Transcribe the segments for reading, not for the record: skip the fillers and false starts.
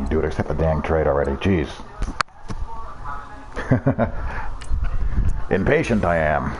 on, dude, accept the dang trade already. Jeez. Impatient I am.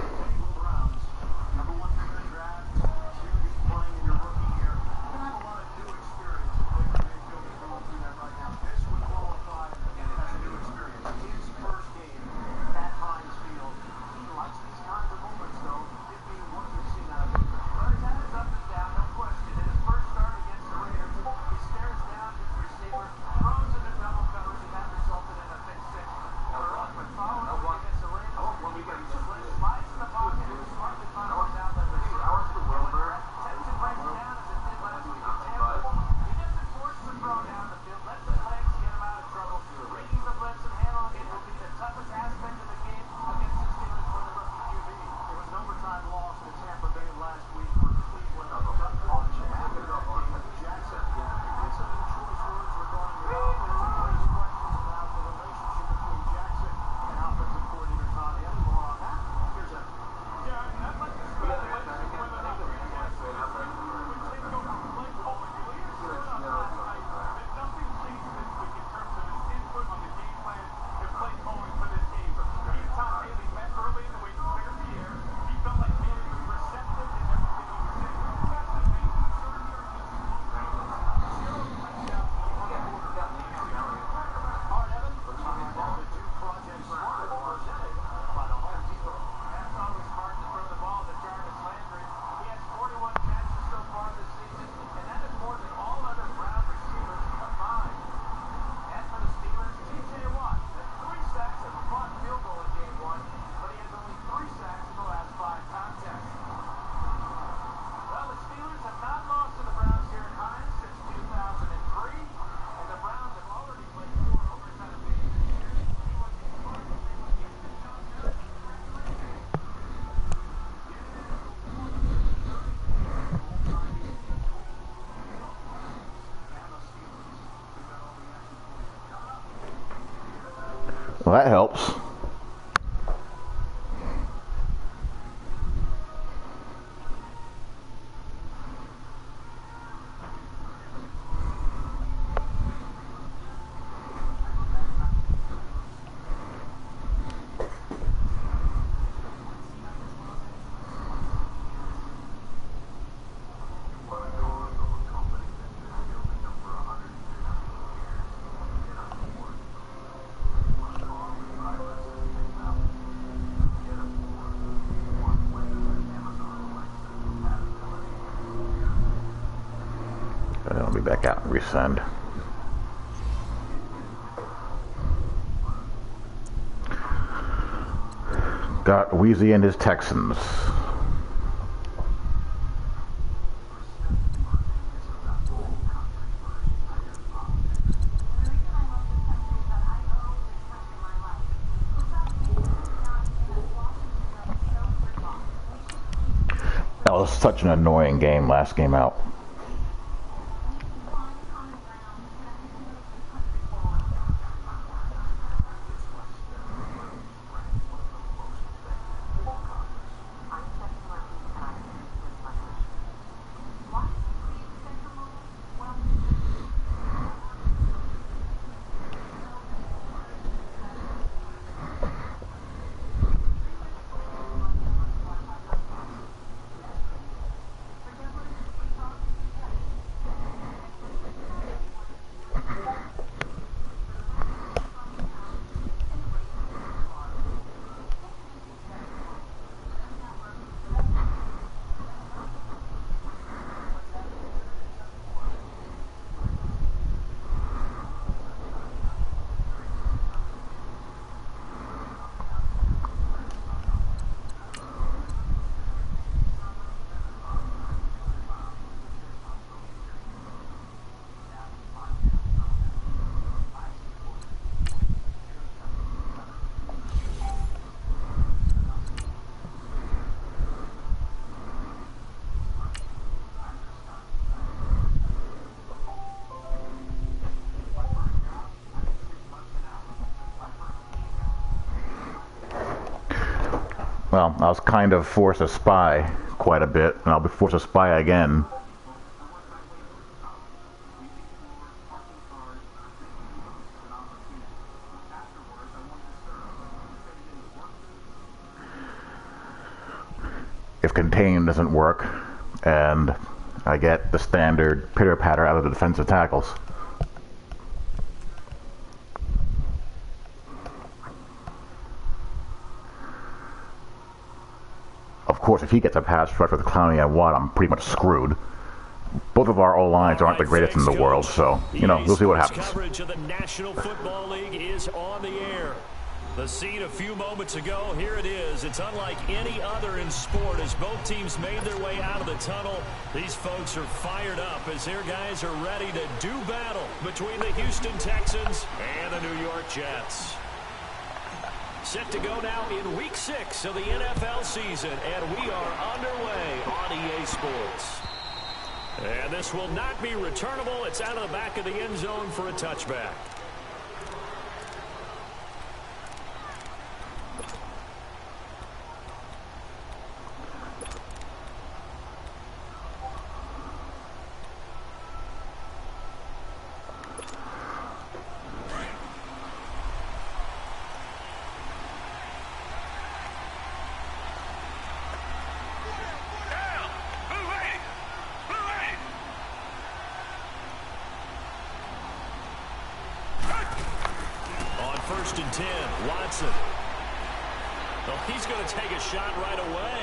Well, that helps. And then I'll be back out and resend. Got Wheezy and his Texans. That was such an annoying game last game out. Well, I was kind of forced to spy quite a bit, and I'll be forced to spy again. if contain doesn't work, and I get the standard pitter-patter out of the defensive tackles. Of course, if he gets a pass rush with Clowney and Watt, I'm pretty much screwed. Both of our O-lines aren't the greatest in the world, so, you know, we'll see what happens. Coverage of the National Football League is on the air. The scene a few moments ago, here it is. It's unlike any other in sport as both teams made their way out of the tunnel. These folks are fired up as their guys are ready to do battle between the Houston Texans and the New York Jets. Set to go now in Week 6 of the NFL season, and we are underway on EA Sports. And this will not be returnable. It's out of the back of the end zone for a touchback. First and 10, Watson. Well, he's going to take a shot right away,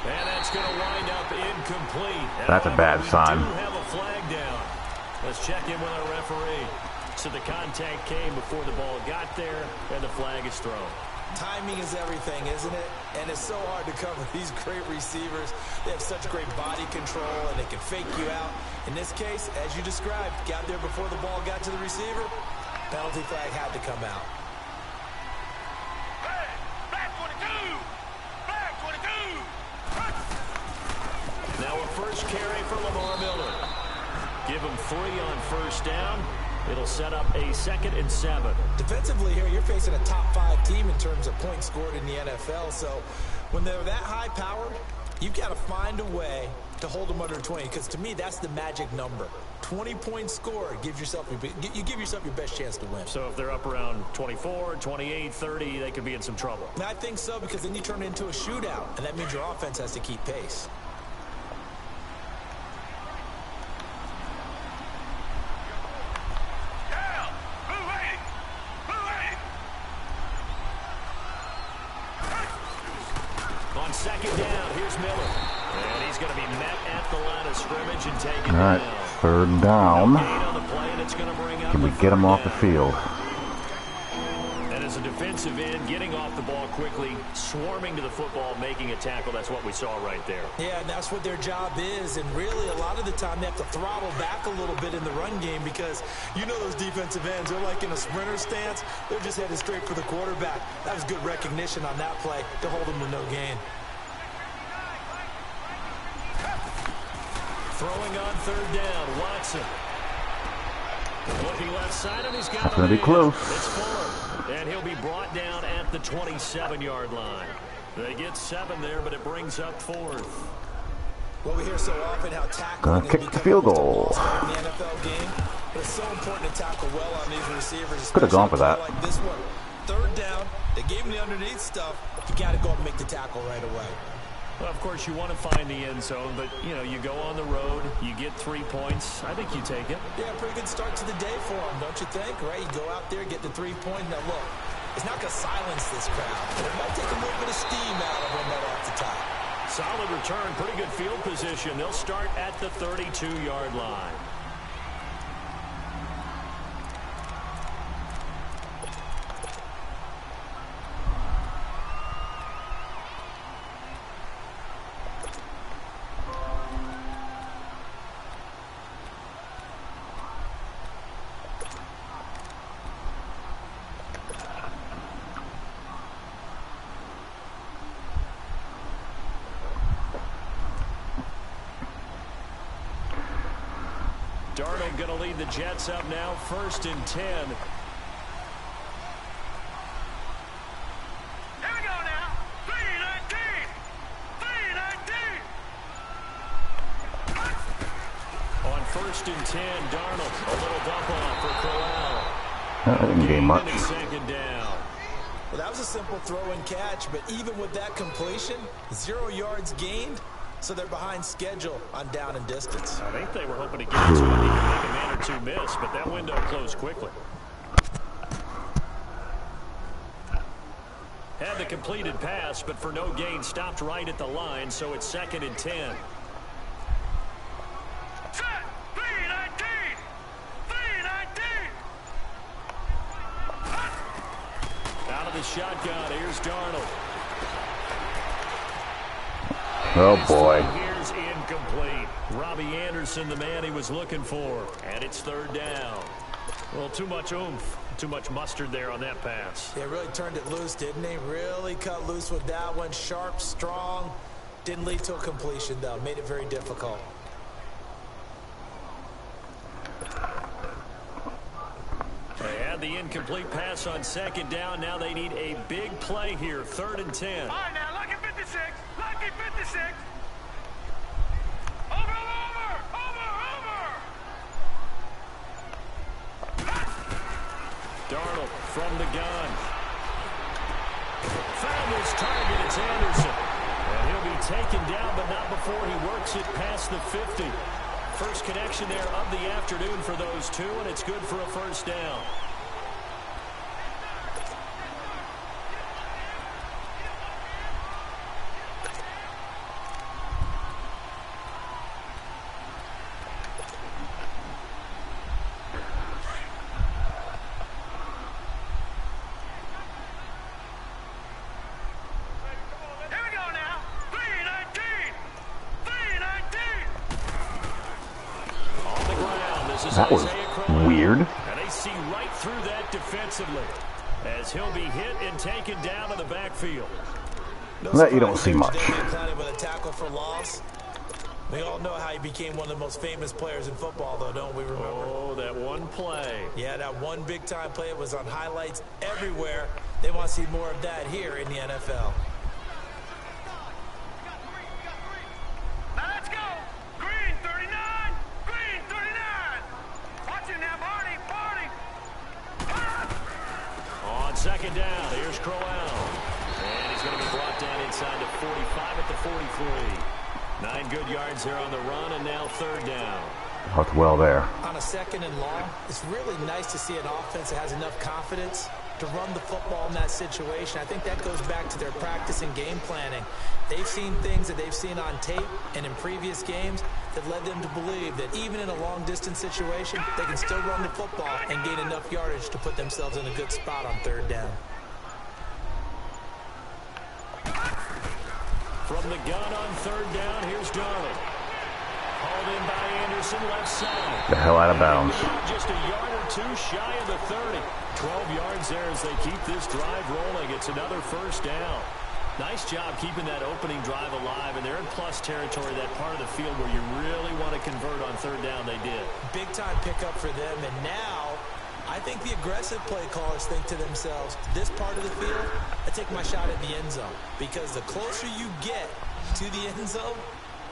and that's going to wind up incomplete. That's a bad sign. We do have a flag down. Let's check in with our referee. So the contact came before the ball got there, and the flag is thrown. Timing is everything, isn't it? And it's so hard to cover these great receivers. They have such great body control, and they can fake you out. In this case, as you described, got there before the ball got to the receiver. Penalty flag had to come out. Now a first carry for Lamar Miller. Give him 3 on first down. It'll set up a 2nd and 7. Defensively here, you're facing a top 5 team in terms of points scored in the NFL. So when they're that high powered, you've got to find a way to hold them under 20. Because to me, that's the magic number. 20 points scored gives yourself you give yourself your best chance to win. So if they're up around 24, 28, 30, they could be in some trouble. And I think so, because then you turn it into a shootout, and that means your offense has to keep pace. On second down, here's Miller. And he's going to be met at the line of scrimmage and taken All right, down. 3rd down. No gain on the play, and it's going to bring up Can we get him off the field? And as a defensive end, getting off the ball quickly, swarming to the football, making a tackle, that's what we saw right there. Yeah, and that's what their job is. And really, a lot of the time, they have to throttle back a little bit in the run game because you know those defensive ends, they're like in a sprinter stance. They're just headed straight for the quarterback. That was good recognition on that play to hold them to no gain. Throwing on 3rd down, Watson. Looking left side, and he's got It's going to be close. It's Fuller, and he'll be brought down at the 27-yard line. They get 7 there, but it brings up 4th. Well, we hear so often how tackling Gonna kick the field goal. in the NFL game, but it's so important to tackle well on these receivers. Could have gone for that. Like this one, 3rd down, they gave him the underneath stuff. You got to go and make the tackle right away. Well, of course, you want to find the end zone, but, you know, you go on the road, you get 3 points. I think you take it. Yeah, pretty good start to the day for him, don't you think? Right? You go out there, get the 3 points. Now, look, it's not going to silence this crowd, but it might take a little bit of steam out of them right off the top. Solid return, pretty good field position. They'll start at the 32-yard line. Darnold going to lead the Jets up now, 1st and 10. Here we go now. 3-19. 3-19. On 1st and 10, Darnold, a little dump off for Corral. That didn't gain much. 2nd down. Well, that was a simple throw and catch, but even with that completion, 0 yards gained, so they're behind schedule on down and distance. I think they were hoping to get it to him, make a man or two miss, but that window closed quickly. Had the completed pass, but for no gain, stopped right at the line, so it's 2nd and 10. Set. 3-19. 3-19. Out of the shotgun, here's Darnold. Oh, boy. Here's incomplete. Robbie Anderson, the man he was looking for. And it's 3rd down. Well, too much oomph. Too much mustard there on that pass. They really turned it loose, didn't they? Really cut loose with that one. Sharp, strong. Didn't lead to a completion, though. Made it very difficult. They had the incomplete pass on 2nd down. Now they need a big play here. 3rd and 10. All right, now, lucky 56. Lucky 56. Over. Darnold from the gun. Found his target. It's Anderson. And he'll be taken down, but not before he works it past the 50. First connection there of the afternoon for those two, and it's good for a 1st down. That was weird. And they see right through that defensively as he'll be hit and taken down in the backfield. That you don't see much. With a tackle for loss. We all know how he became one of the most famous players in football, though, don't we remember? Oh, that one play. Yeah, that one big-time play. It was on highlights everywhere. They want to see more of that here in the NFL. Now let's go. Green 39. Green 39. Watch it now, Barney. On 2nd down, here's Crowell. And he's going to be brought down inside the 45 at the 43. 9 good yards there on the run, and now 3rd down. Hooked well there. On a 2nd and long, it's really nice to see an offense that has enough confidence to run the football in that situation. I think that goes back to their practice and game planning. They've seen things that they've seen on tape and in previous games that led them to believe that even in a long-distance situation, they can still run the football and gain enough yardage to put themselves in a good spot on 3rd down. From the gun on 3rd down, here's Darnold. Hauled in by Anderson, left side. The hell out of bounds. Just a yard or two shy of the 30. 12 yards there as they keep this drive rolling. It's another 1st down. Nice job keeping that opening drive alive, and they're in plus territory, that part of the field where you really want to convert on 3rd down. They did. Big-time pickup for them, and now I think the aggressive play callers think to themselves, this part of the field, I take my shot at the end zone, because the closer you get to the end zone,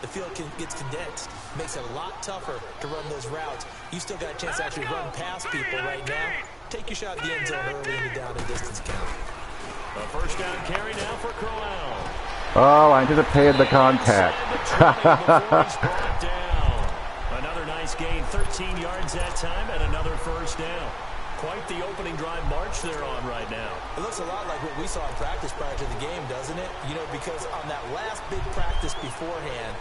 the field gets condensed. Makes it a lot tougher to run those routes. You still got a chance to actually run past people right now. Take your shot at the end zone early in the down and distance count. A 1st down carry now for Crowell. Oh, I anticipated the contact. Another nice gain, 13 yards that time, and another 1st down. Quite the opening drive march they're on right now. It looks a lot like what we saw in practice prior to the game, doesn't it? You know, because on that last big practice beforehand,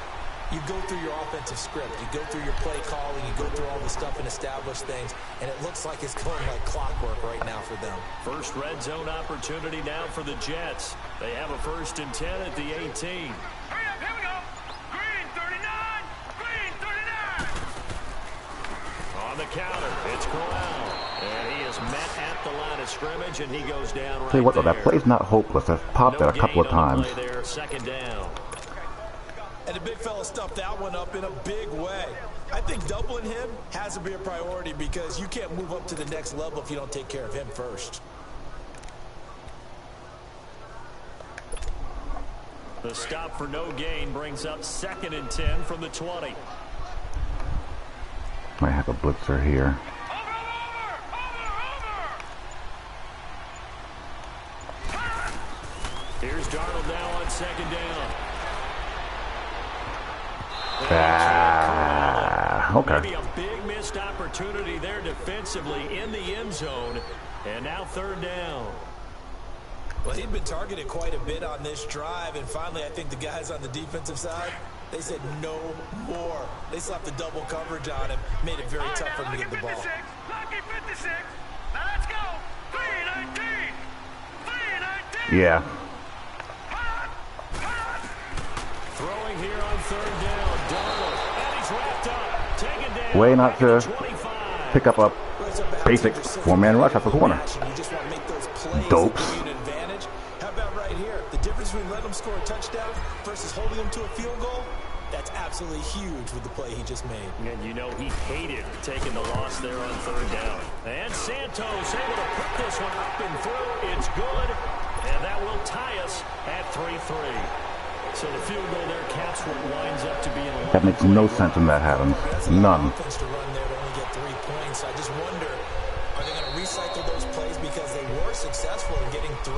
you go through your offensive script, you go through your play calling, you go through all the stuff and establish things, and it looks like it's going like clockwork right now for them. First red zone opportunity now for the Jets. They have a 1st and 10 at the 18. Hurry up, here we go. Green 39. Green 39. On the counter, it's Crowell. And he is met at the line of scrimmage, and he goes down right Tell you what, though, there. that play's not hopeless. I've popped it a couple of times. Play there, 2nd down. And the big fella stuffed that one up in a big way. I think doubling him has to be a priority because you can't move up to the next level if you don't take care of him first. The stop for no gain brings up 2nd and 10 from the 20. Might have a blitzer here. Over. Darnold now on second down. Okay. Maybe a big missed opportunity there defensively in the end zone. And now third down. Well, he'd been targeted quite a bit on this drive, and finally I think the guys on the defensive side, they said no more. They slapped the double coverage on him, made it very tough for him to get the ball. Lucky 56. Now let's go. 319. 319. Yeah. Throwing here on third down. Darnold. And he's wrapped up. Taken down. Way not to 25. pick up a basic four-man rush at the corner. You just want to make those plays Dopes. that give you an advantage. How about right here? The difference between letting them score a touchdown versus holding them to a field goal, that's absolutely huge with the play he just made. And you know he hated taking the loss there on third down. And Santos able to put this one up and through. It's good. And that will tie us at 3-3. So the field goal there caps what winds up to be an 11. That makes no sense when that happens. None. Offense to run there to only get 3 points. I just wonder, are they going to recycle those plays because they were successful in getting 3?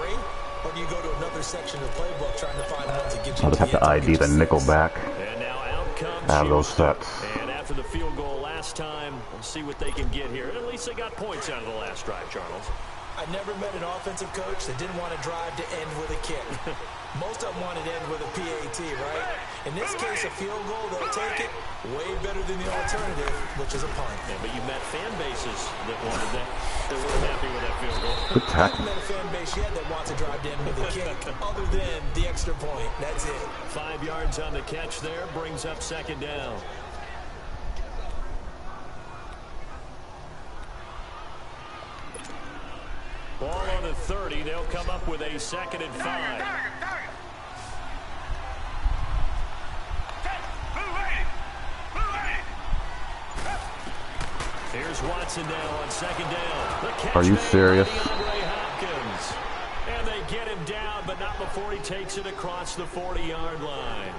Or do you go to another section of the playbook trying to find ones that get you I'll just have to ID the nickel back And now out comes out of those Houston. sets. And after the field goal last time, we'll see what they can get here. At least they got points out of the last drive, Charles. I never met an offensive coach that didn't want to drive to end with a kick. Most of them wanted to end with a PAT, right? In this case, a field goal, they'll take it way better than the alternative, which is a punt. Yeah, but you met fan bases that wanted that. They weren't happy with that field goal. Good I haven't tackle. met a fan base yet that wants to drive to end with a kick, other than the extra point. That's it. 5 yards on the catch there, brings up second down. Ball on the 30. They'll come up with a 2nd and 5. Here's Watson now on second down. The catch Are you made serious? by DeAndre Hopkins. And they get him down, but not before he takes it across the 40-yard line.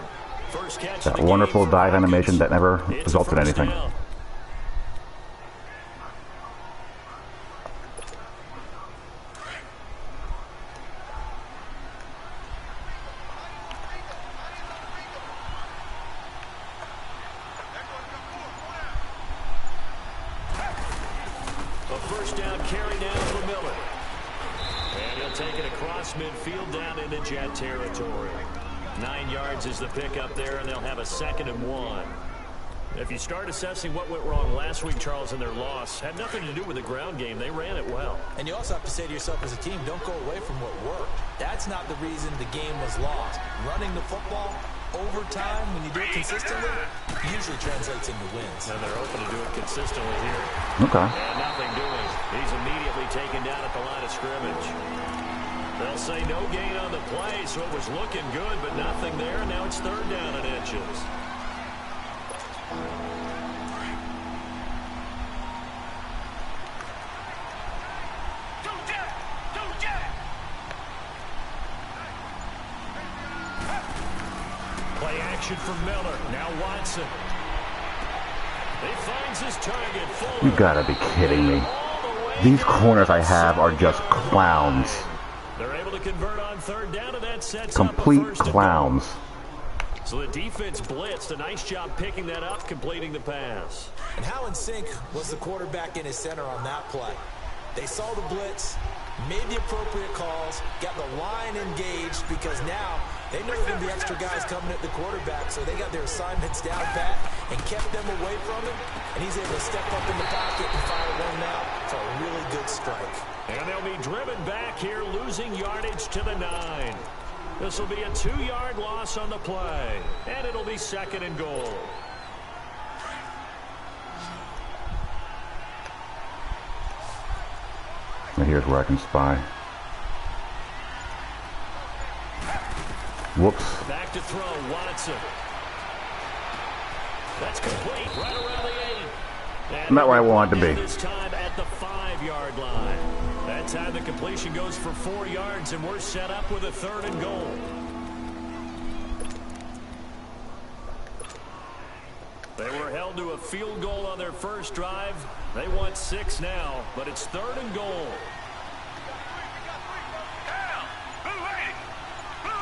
First catch of That the game wonderful for dive Hopkins. animation that never It's a resulted in first anything. down. A first down carry now for Miller. And he'll take it across midfield down into Jet territory. 9 yards is the pickup there, and they'll have a 2nd and 1. If you start assessing what went wrong last week, Charles, in their loss, had nothing to do with the ground game. They ran it well. And you also have to say to yourself as a team, don't go away from what worked. That's not the reason the game was lost. Running the football over time, when you do it consistently, usually translates into wins. And they're open to do it consistently here. Okay. And nothing doing. He's immediately taken down at the line of scrimmage. They'll say no gain on the play, so it was looking good, but nothing there. Now it's 3rd down and inches. Play action for Miller. Now Watson. He finds his target. Fuller. You gotta be kidding me. These corners I have are just clowns. They're able to convert on 3rd down, and that sets Complete up a 1st and clowns. goal. So the defense blitzed. A nice job picking that up, completing the pass. And how in sync was the quarterback in his center on that play? They saw the blitz, made the appropriate calls, got the line engaged because now they know there's going to be extra guys coming at the quarterback, so they got their assignments down pat and kept them away from him, and he's able to step up in the pocket and fire one out for a really good strike. And they'll be driven back here, losing yardage to the 9. This will be a 2-yard loss on the play, and it'll be 2nd and goal. Now here's where I can spy. Whoops. Back to throw, Watson. That's complete, right around the 8. Not where I wanted to be. This time at the 5-yard line. That time the completion goes for 4 yards, and we're set up with a 3rd and goal. They were held to a field goal on their first drive. They want 6 now, but it's 3rd and goal. Down. Blue 80. Blue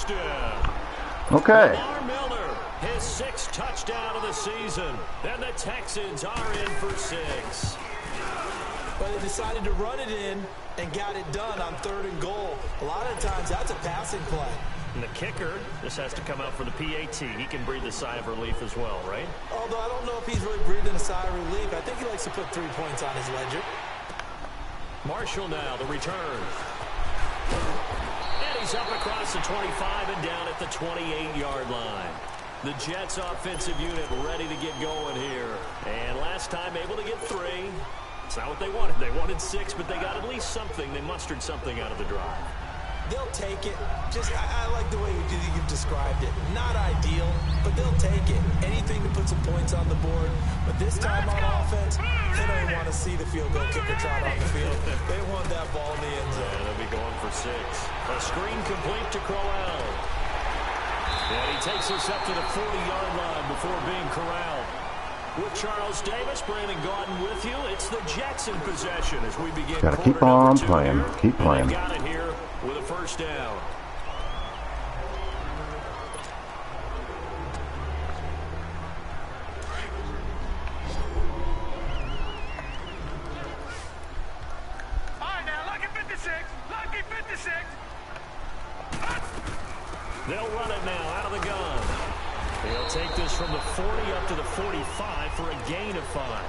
touchdown. Okay. Lamar Miller, his 6th touchdown of the season. And the Texans are in for 6. But they decided to run it in and got it done on 3rd and goal. A lot of times that's a passing play. And the kicker, this has to come out for the PAT. He can breathe a sigh of relief as well, right? Although I don't know if he's really breathing a sigh of relief. I think he likes to put 3 points on his ledger. Marshall now, the return. And he's up across the 25 and down at the 28-yard line. The Jets offensive unit ready to get going here. And last time able to get 3. It's not what they wanted. They wanted 6, but they got at least something. They mustered something out of the drive. They'll take it. I like the way you've described it. Not ideal, but they'll take it. Anything to put some points on the board. But this time on offense, they don't want to see the field goal kicker trot on the field. They want that ball in the end zone. Yeah, they'll be going for 6. A screen complete to Crowell. And he takes us up to the 40-yard line before being corralled. With Charles Davis, Brandon Gaudin with you. It's the Jets in possession as we begin. Gotta keep on playing. Here. Keep playing. Got it here with a 1st down. All right, now, lucky 56. Lucky 56. They'll run it now out of the gun. He'll take this from the 40 up to the 45 for a gain of 5.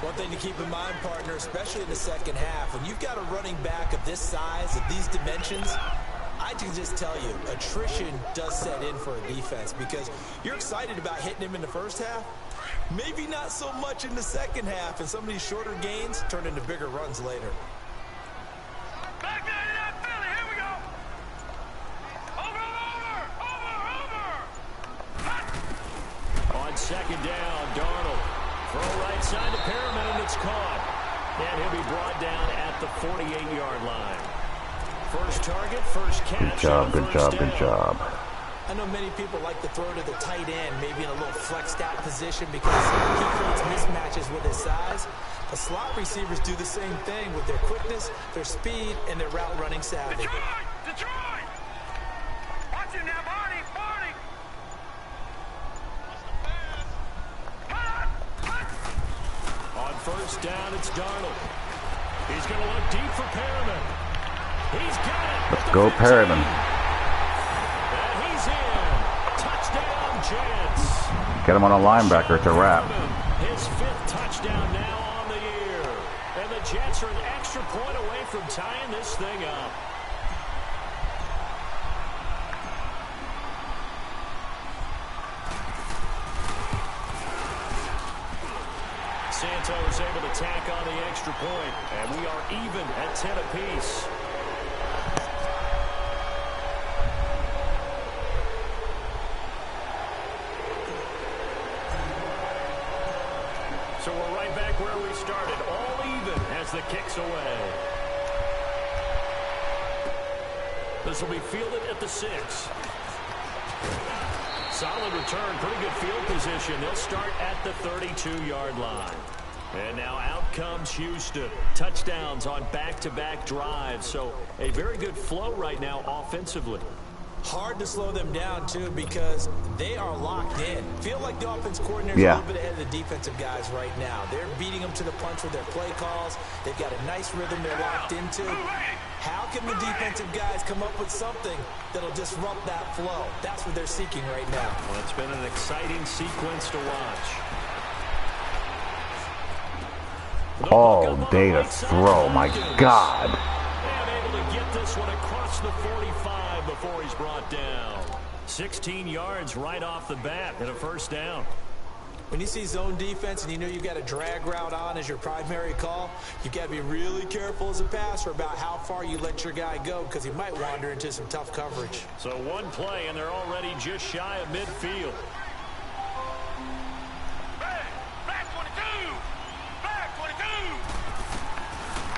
One thing to keep in mind, partner, especially in the second half, when you've got a running back of this size, of these dimensions, I can just tell you, attrition does set in for a defense because you're excited about hitting him in the first half. Maybe not so much in the second half, and some of these shorter gains turn into bigger runs later. Back there in that Philly. Here we go. Over. On 2nd down, Darnold. Throw right side to Perriman, and it's caught. And he'll be brought down at the 48-yard line. First target, first catch. Good job. I know many people like to throw to the tight end, maybe in a little flexed out position because he creates mismatches with his size. The slot receivers do the same thing with their quickness, their speed, and their route running savvy. Detroit! Watch it now, Barney! On 1st down, it's Darnold. He's going to look deep for Perriman. He's got it. Let's go, Perriman. And he's in. Touchdown, Jets. Get him on a linebacker. It's a wrap. His 5th touchdown now on the year. And the Jets are an extra point away from tying this thing up. Santos able to tack on the extra point, and we are even at 10 apiece. So we're right back where we started, all even as the kick's away. This will be fielded at the 6. Solid return, pretty good field position. They'll start at the 32-yard line. And now out comes Houston. Touchdowns on back-to-back drives. So a very good flow right now offensively. Hard to slow them down, too, because they are locked in. Feel like the offense coordinator is a little bit ahead of the defensive guys right now. They're beating them to the punch with their play calls. They've got a nice rhythm they're locked into. How can the defensive guys come up with something that'll disrupt that flow? That's what they're seeking right now. Well, it's been an exciting sequence to watch. All day to throw. My God. And able to get this one across the 45 before he's brought down. 16 yards right off the bat and a 1st down. When you see zone defense and you know you've got a drag route on as your primary call, you've got to be really careful as a passer about how far you let your guy go because he might wander into some tough coverage. So one play and they're already just shy of midfield. Back 22! Back 22!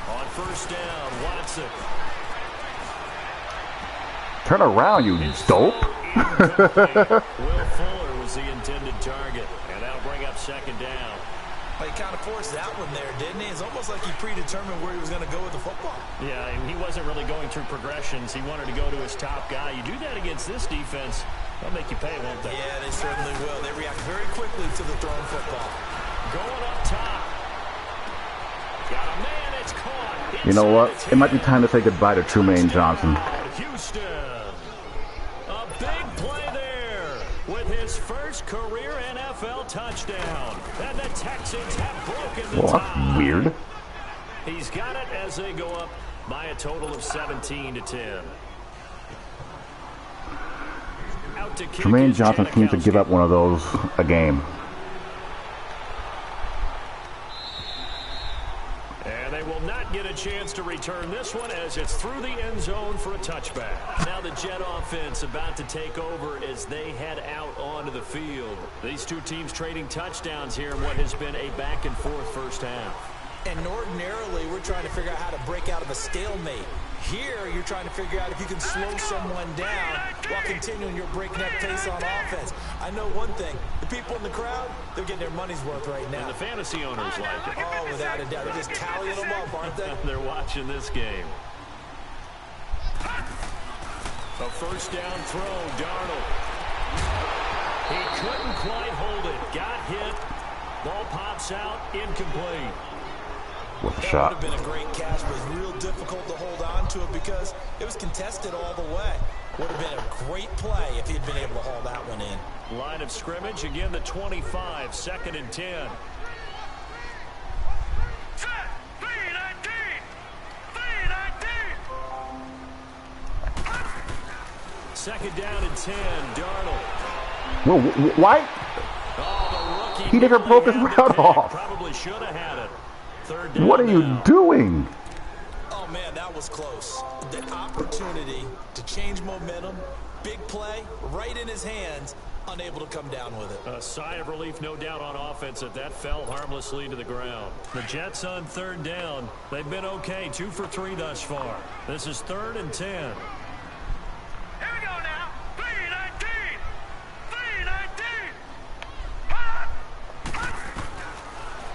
On 1st down, Watson. Turn around, you dope. Will Fuller was the intended target, and that'll bring up 2nd down. Well, he kind of forced that one there, didn't he? It's almost like he predetermined where he was going to go with the football. Yeah, he wasn't really going through progressions. He wanted to go to his top guy. You do that against this defense, they'll make you pay, won't they? Yeah, they certainly will. They react very quickly to the thrown football. Going up top. Got a man, it's caught. You know what? It might be time to say goodbye to Trumaine Johnson. Houston. A big play there with his first career NFL touchdown. And the Texans have broken the Well, tie. that's weird. He's got it as they go up by a total of 17-10. Out to kick Trumaine is Johnson seems to give up one of those a game. And they will not get a chance to return this one as it's through the end zone for a touchback. Now the Jet offense about to take over as they head out onto the field. These two teams trading touchdowns here in what has been a back-and-forth first half. And ordinarily, we're trying to figure out how to break out of a stalemate. Here, you're trying to figure out if you can slow someone down while continuing your breakneck pace on offense. I know one thing. The people in the crowd, they're getting their money's worth right now. And the fantasy owners like it. Oh, without a doubt. They're just tallying them up, aren't they? They're watching this game. A first down throw, Darnold. He couldn't quite hold it. Got hit. Ball pops out, incomplete. What a That shot. would have been a great catch, but it was real difficult to hold on to it because it was contested all the way. Would have been a great play if he'd been able to haul that one in. Line of scrimmage, again the 25, 2nd and 10. Set. 3-19. 3-19. Second down and 10, Darnold. Whoa, why? Oh, the rookie He never broke his nearly had route the pick. off. Probably should have had it. Third down What are you now. doing? Oh, man, that was close. The opportunity to change momentum, big play, right in his hands, unable to come down with it. A sigh of relief, no doubt, on offense that fell harmlessly to the ground. The Jets on third down. They've been okay, 2 for 3 thus far. This is 3rd and 10. Here we go now. 3-19. 3-19.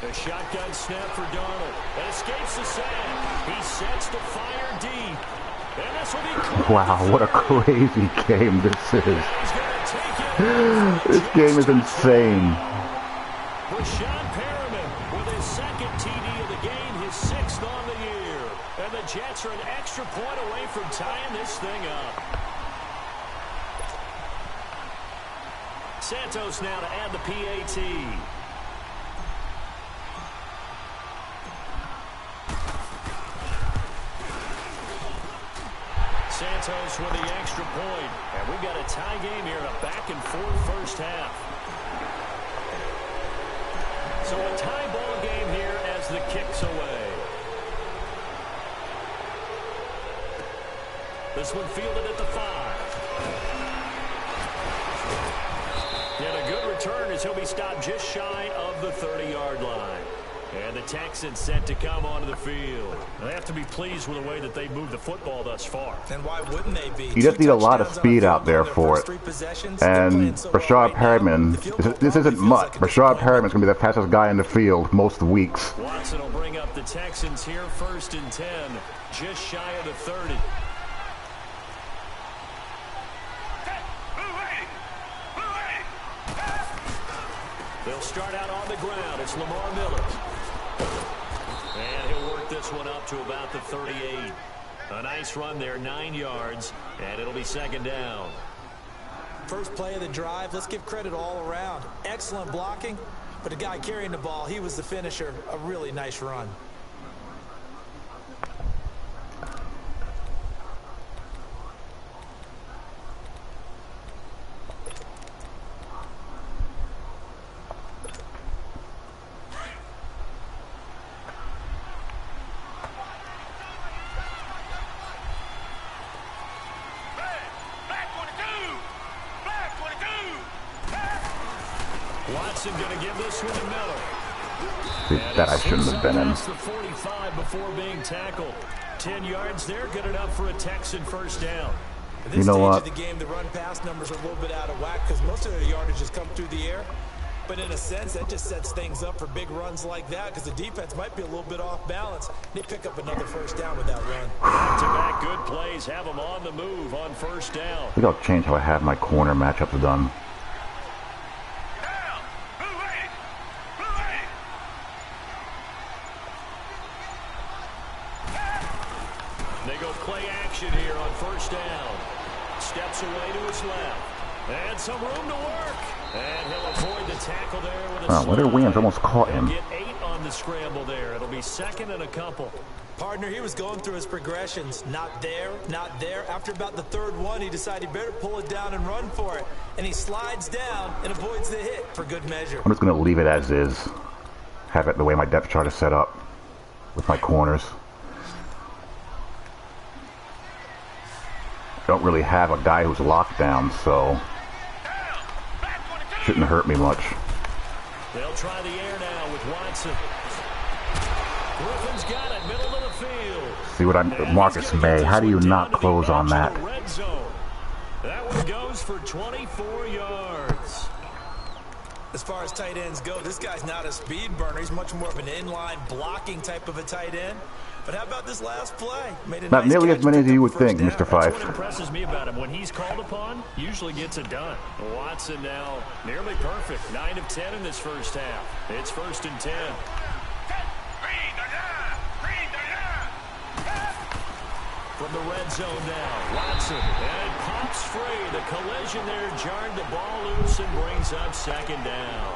A shotgun snap for Darnold. It escapes the sack. He sets to fire deep. And this will be close. Wow, what a crazy game this is. He's gonna take it. This game is insane. Rashawn Perriman with his 2nd TD of the game, his 6th on the year. And the Jets are an extra point away from tying this thing up. Santos now to add the PAT. Santos with the extra point. And we've got a tie game here in a back-and-forth first half. So a tie ball game here as the kick's away. This one fielded at the 5. And a good return as he'll be stopped just shy of the 30-yard line. And the Texans set to come onto the field. They have to be pleased with the way that they moved the football thus far. And why wouldn't they be? You just need a lot of speed out there for it. And Rashad Perriman, this isn't much. Rashad Perriman's going to be the fastest guy in the field most weeks. Watson will bring up the Texans here 1st and 10, just shy of the 30. They'll start out on the ground. It's Lamar Miller. And he'll work this one up to about the 38. A nice run there, 9 yards, and it'll be 2nd down. First play of the drive, let's give credit all around. Excellent blocking, but the guy carrying the ball, he was the finisher. A really nice run. Watson going to give this one to Miller. That I shouldn't have been in. The 45 before being tackled. 10 yards there, good enough for a Texan first down. At this You know stage what? of the game, the run-pass numbers are a little bit out of whack because most of their yardage has come through the air. But But in a sense, that just sets things up for big runs like that because the defense might be a little bit off balance. They pick up another first down with that run. Back-to-back good plays have them on the move on first down. I think I'll change how I have my corner matchups done. They go play action here on first down. Steps away to his left. And some room to work. And he'll avoid the tackle there with a Leonard Williams almost caught him. Get 8 on the scramble there. It'll be second and a couple. Partner, he was going through his progressions. Not there, not there. After about the third one, he decided he better pull it down and run for it. And he slides down and avoids the hit for good measure. I'm just going to leave it as is. Have it the way my depth chart is set up with my corners. Don't really have a guy who's locked down, so shouldn't hurt me much. They'll try the air now with Watson. Griffin's got it, middle of the field. See what I'm, Marcus May, how do you not close on that? Red zone. That one goes for 24 yards. As far as tight ends go, this guy's not a speed burner. He's much more of an inline blocking type of a tight end. But how about this last play? Made a Not nice nearly catch as many as you would first think, down. Mr. Fife. What impresses me about him, when he's called upon, usually gets it done. Watson now nearly perfect. 9 of 10 in this first half. It's 1st and 10. From the red zone now, Watson. And it pops free. The collision there jarred the ball loose and brings up second down.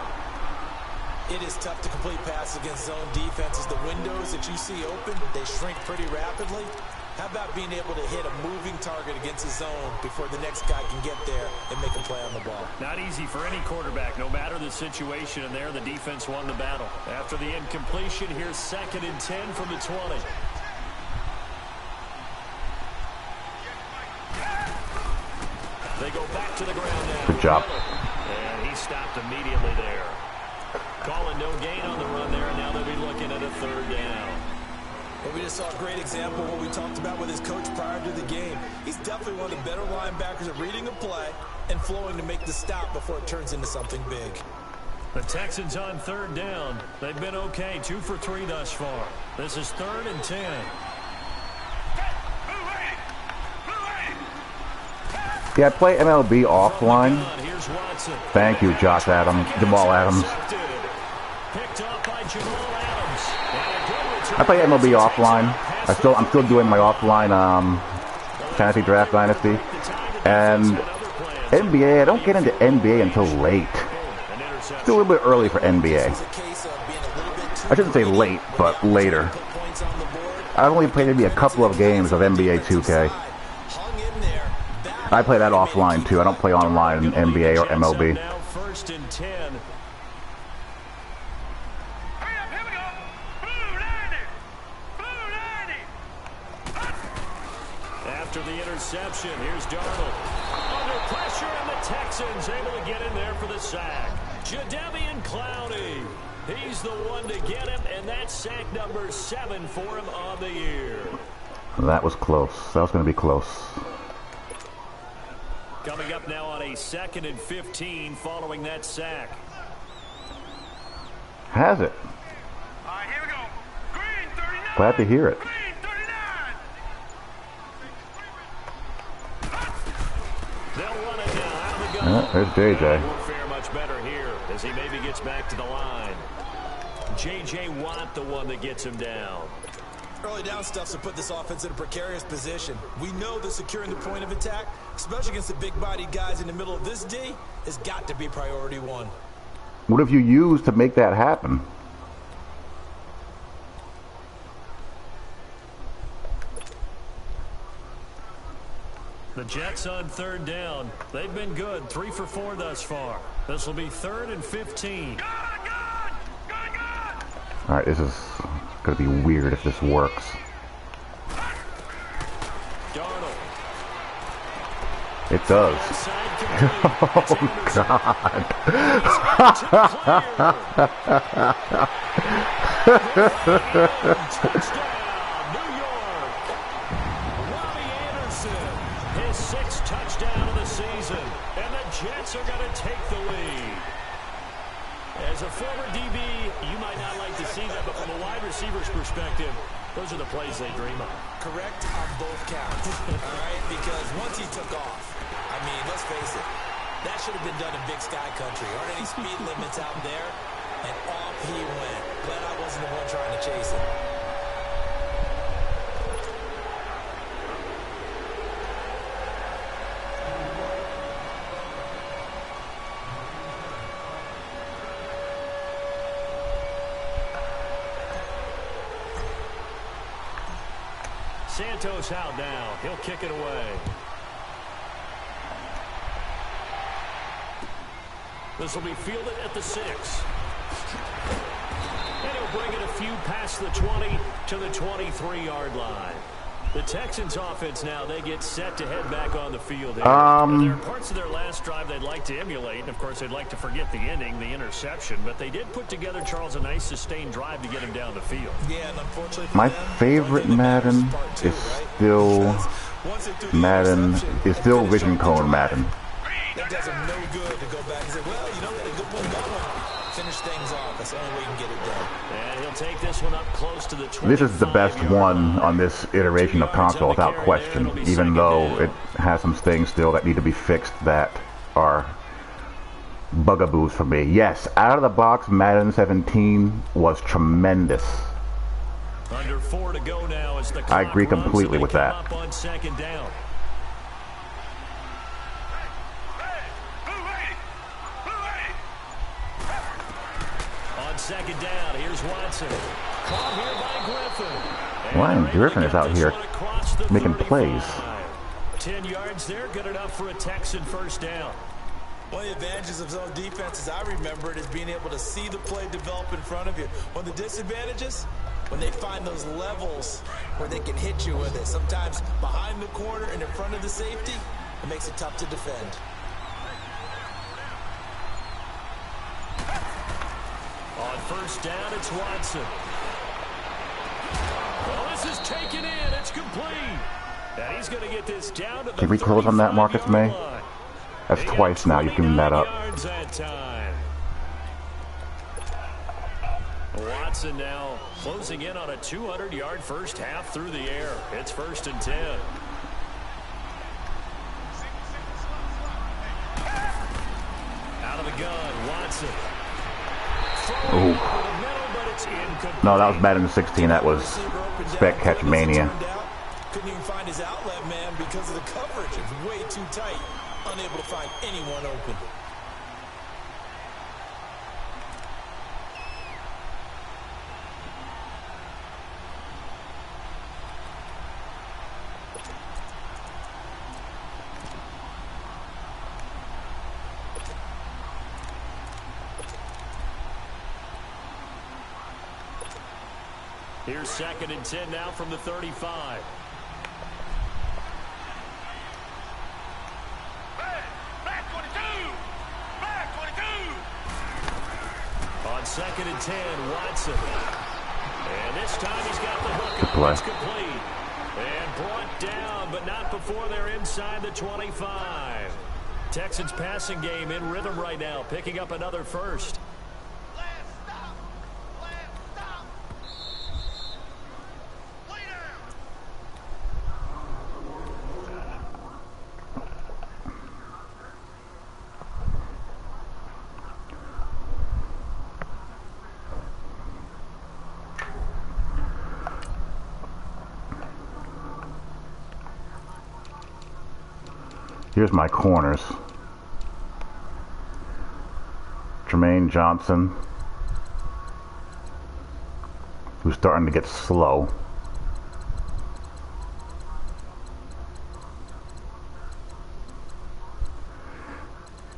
It is tough to complete passes against zone defenses. The windows that you see open, they shrink pretty rapidly. How about being able to hit a moving target against a zone before the next guy can get there and make a play on the ball? Not easy for any quarterback, no matter the situation, and there the defense won the battle. After the incompletion, here's 2nd and 10 from the 20. They go back to the ground now. Good job. And he stopped immediately there. Calling no gain on the run there, and now they'll be looking at a 3rd down. Well, we just saw a great example of what we talked about with his coach prior to the game. He's definitely one of the better linebackers at reading a play and flowing to make the stop before it turns into something big. The Texans on 3rd down. They've been okay, 2 for 3 thus far. This is 3rd and 10. Yeah, I play MLB offline. Thank you, Josh Adams, Jamal Adams. I play MLB offline. I'm still doing my offline fantasy draft dynasty, and NBA. I don't get into NBA until late. Still a little bit early for NBA. I shouldn't say late, but later. I've only played maybe a couple of games of NBA 2K. I play that offline too. I don't play online in NBA or MLB. Now 1st and 10. After the interception, here's Darnold. Under pressure, and the Texans able to get in there for the sack. Jadeveon Clowney. He's the one to get him, and that's sack number 7 for him on the year. That was close. That was going to be close. Coming up now on a 2nd and 15 following that sack. Has it? All right, here we go. Green 39. Glad to hear it. Green 39. They'll run it now out of the gun. There's JJ. Won't fare much better here as he maybe gets back to the line. J.J. Watt, the one that gets him down. Early down stuffs to put this offense in a precarious position. We know that securing the point of attack, especially against the big-bodied guys in the middle of this D, has got to be priority 1. What have you used to make that happen? The Jets on 3rd down. They've been good, 3 for 4 thus far. This will be 3rd and 15. All right, this is going to be weird if this works. Darnold. It does. Oh, God. Touchdown, New York. Robbie Anderson, his 6th touchdown of the season. And the Jets are going to take the lead. As a former DB, you might not like to see that, but from a wide receiver's perspective, those are the plays they dream of. Correct on both counts, all right? Because once he took off, I mean, let's face it, that should have been done in Big Sky Country. Aren't any speed limits out there? And off he went. Glad I wasn't the one trying to chase it. Santos out now. He'll kick it away. This will be fielded at the 6. And he'll bring it a few past the 20 to the 23-yard line. The Texans offense now, they get set to head back on the field. There are parts of their last drive they'd like to emulate, and of course they'd like to forget the ending, the interception, but they did put together, Charles, a nice sustained drive to get him down the field. Yeah, and unfortunately My favorite Madden is still Vision Cone Madden. That does him no good to go back and say, well, you know, a good one, got one. Finish things off. That's the only way you can get it done. And he'll take this one up close to the 25. This is the best one on this iteration of console without question, even though it has some things still that need to be fixed that are bugaboos for me. Yes, out of the box, Madden 17 was tremendous. Under 4 to go now as the I agree completely with that. up on second down. On second down, here's Watson. Caught here by Griffin. Ryan Griffin is out here making plays. 10 yards there, good enough for a Texan first down. One of the advantages of zone defense, as I remember it, is being able to see the play develop in front of you. One of the disadvantages, when they find those levels where they can hit you with it. Sometimes behind the corner and in front of the safety, it makes it tough to defend. On first down, it's Watson. Well, this is taken in. It's complete. And he's going to get this down to the Can we close on that, Marcus May? line. That's twice now you've given that up. Yards that time. Watson now closing in on a 200-yard first half through the air. It's 1st and 10. Out of the gun, Watson. Oh. No, that was Madden 16. That was Spec Catch Mania. Couldn't even find his outlet man because of the coverage. It was way too tight. Unable to find anyone open. Here's 2nd and 10 now from the 35. Back 22! Back 22! On 2nd and 10, Watson. And this time he's got the hook. Good play. It's complete. And brought down, but not before they're inside the 25. Texans passing game in rhythm right now, picking up another first. Here's my corners. Jermaine Johnson, who's starting to get slow.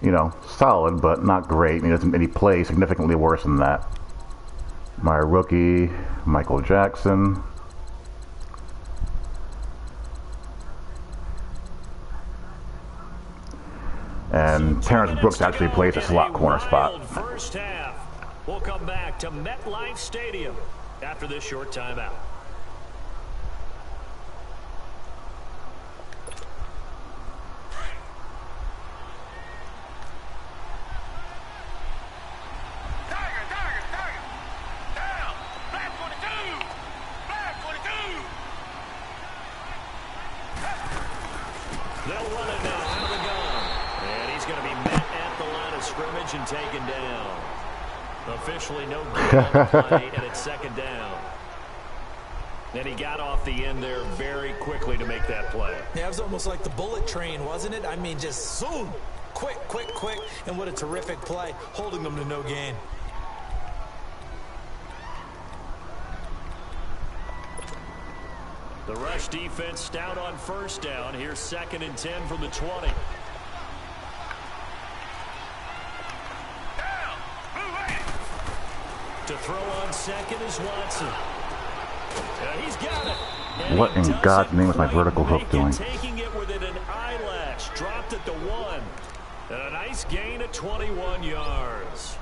You know, solid, but not great. He plays significantly worse than that. My rookie, Michael Jackson. And Terrence Brooks actually plays a slot corner spot. First half. We'll come back to MetLife Stadium after this short timeout. Tiger! They'll run it now out of the gun. And he's going to be met at the line of scrimmage and taken down. Officially no gain on the play, and it's second down. And he got off the end there very quickly to make that play. Yeah, it was almost like the bullet train, wasn't it? I mean, just zoom. Quick, quick, quick. And what a terrific play, holding them to no gain. The rush defense stout on first down. Here's 2nd and 10 from the 20. To throw on second is Watson. He's got it. And what in God's name is my vertical hook doing? Taking it within an eyelash. Dropped it to 1. And a nice gain of 21 yards.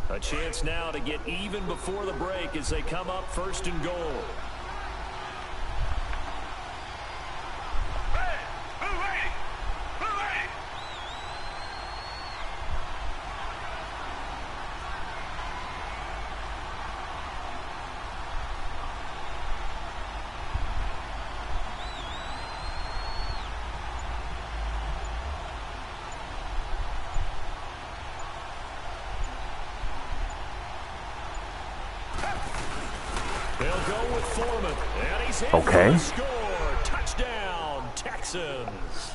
A chance now to get even before the break as they come up 1st and goal. They'll go with Foreman, and he's in for the score. Touchdown, Texans.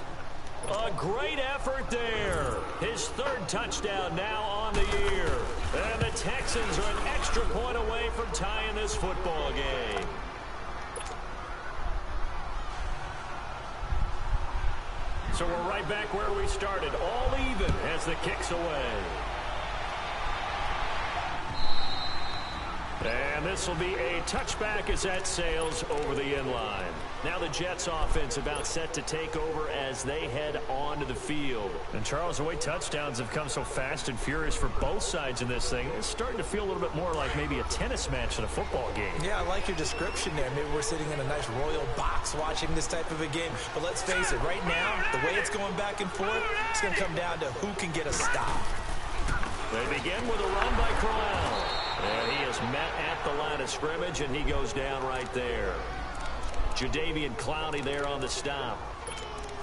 A great effort there. His 3rd touchdown now on the year. And the Texans are an extra point away from tying this football game. So we're right back where we started, all even as the kick's away. And this will be a touchback as that sails over the end line. Now the Jets offense about set to take over as they head onto the field. And Charles, the way touchdowns have come so fast and furious for both sides in this thing, it's starting to feel a little bit more like maybe a tennis match than a football game. Yeah, I like your description there. Maybe we're sitting in a nice royal box watching this type of a game. But let's face it, right now, the way it's going back and forth, it's going to come down to who can get a stop. They begin with a run by Corral. And he is met at the line of scrimmage, and he goes down right there. Jadeveon Clowney there on the stop.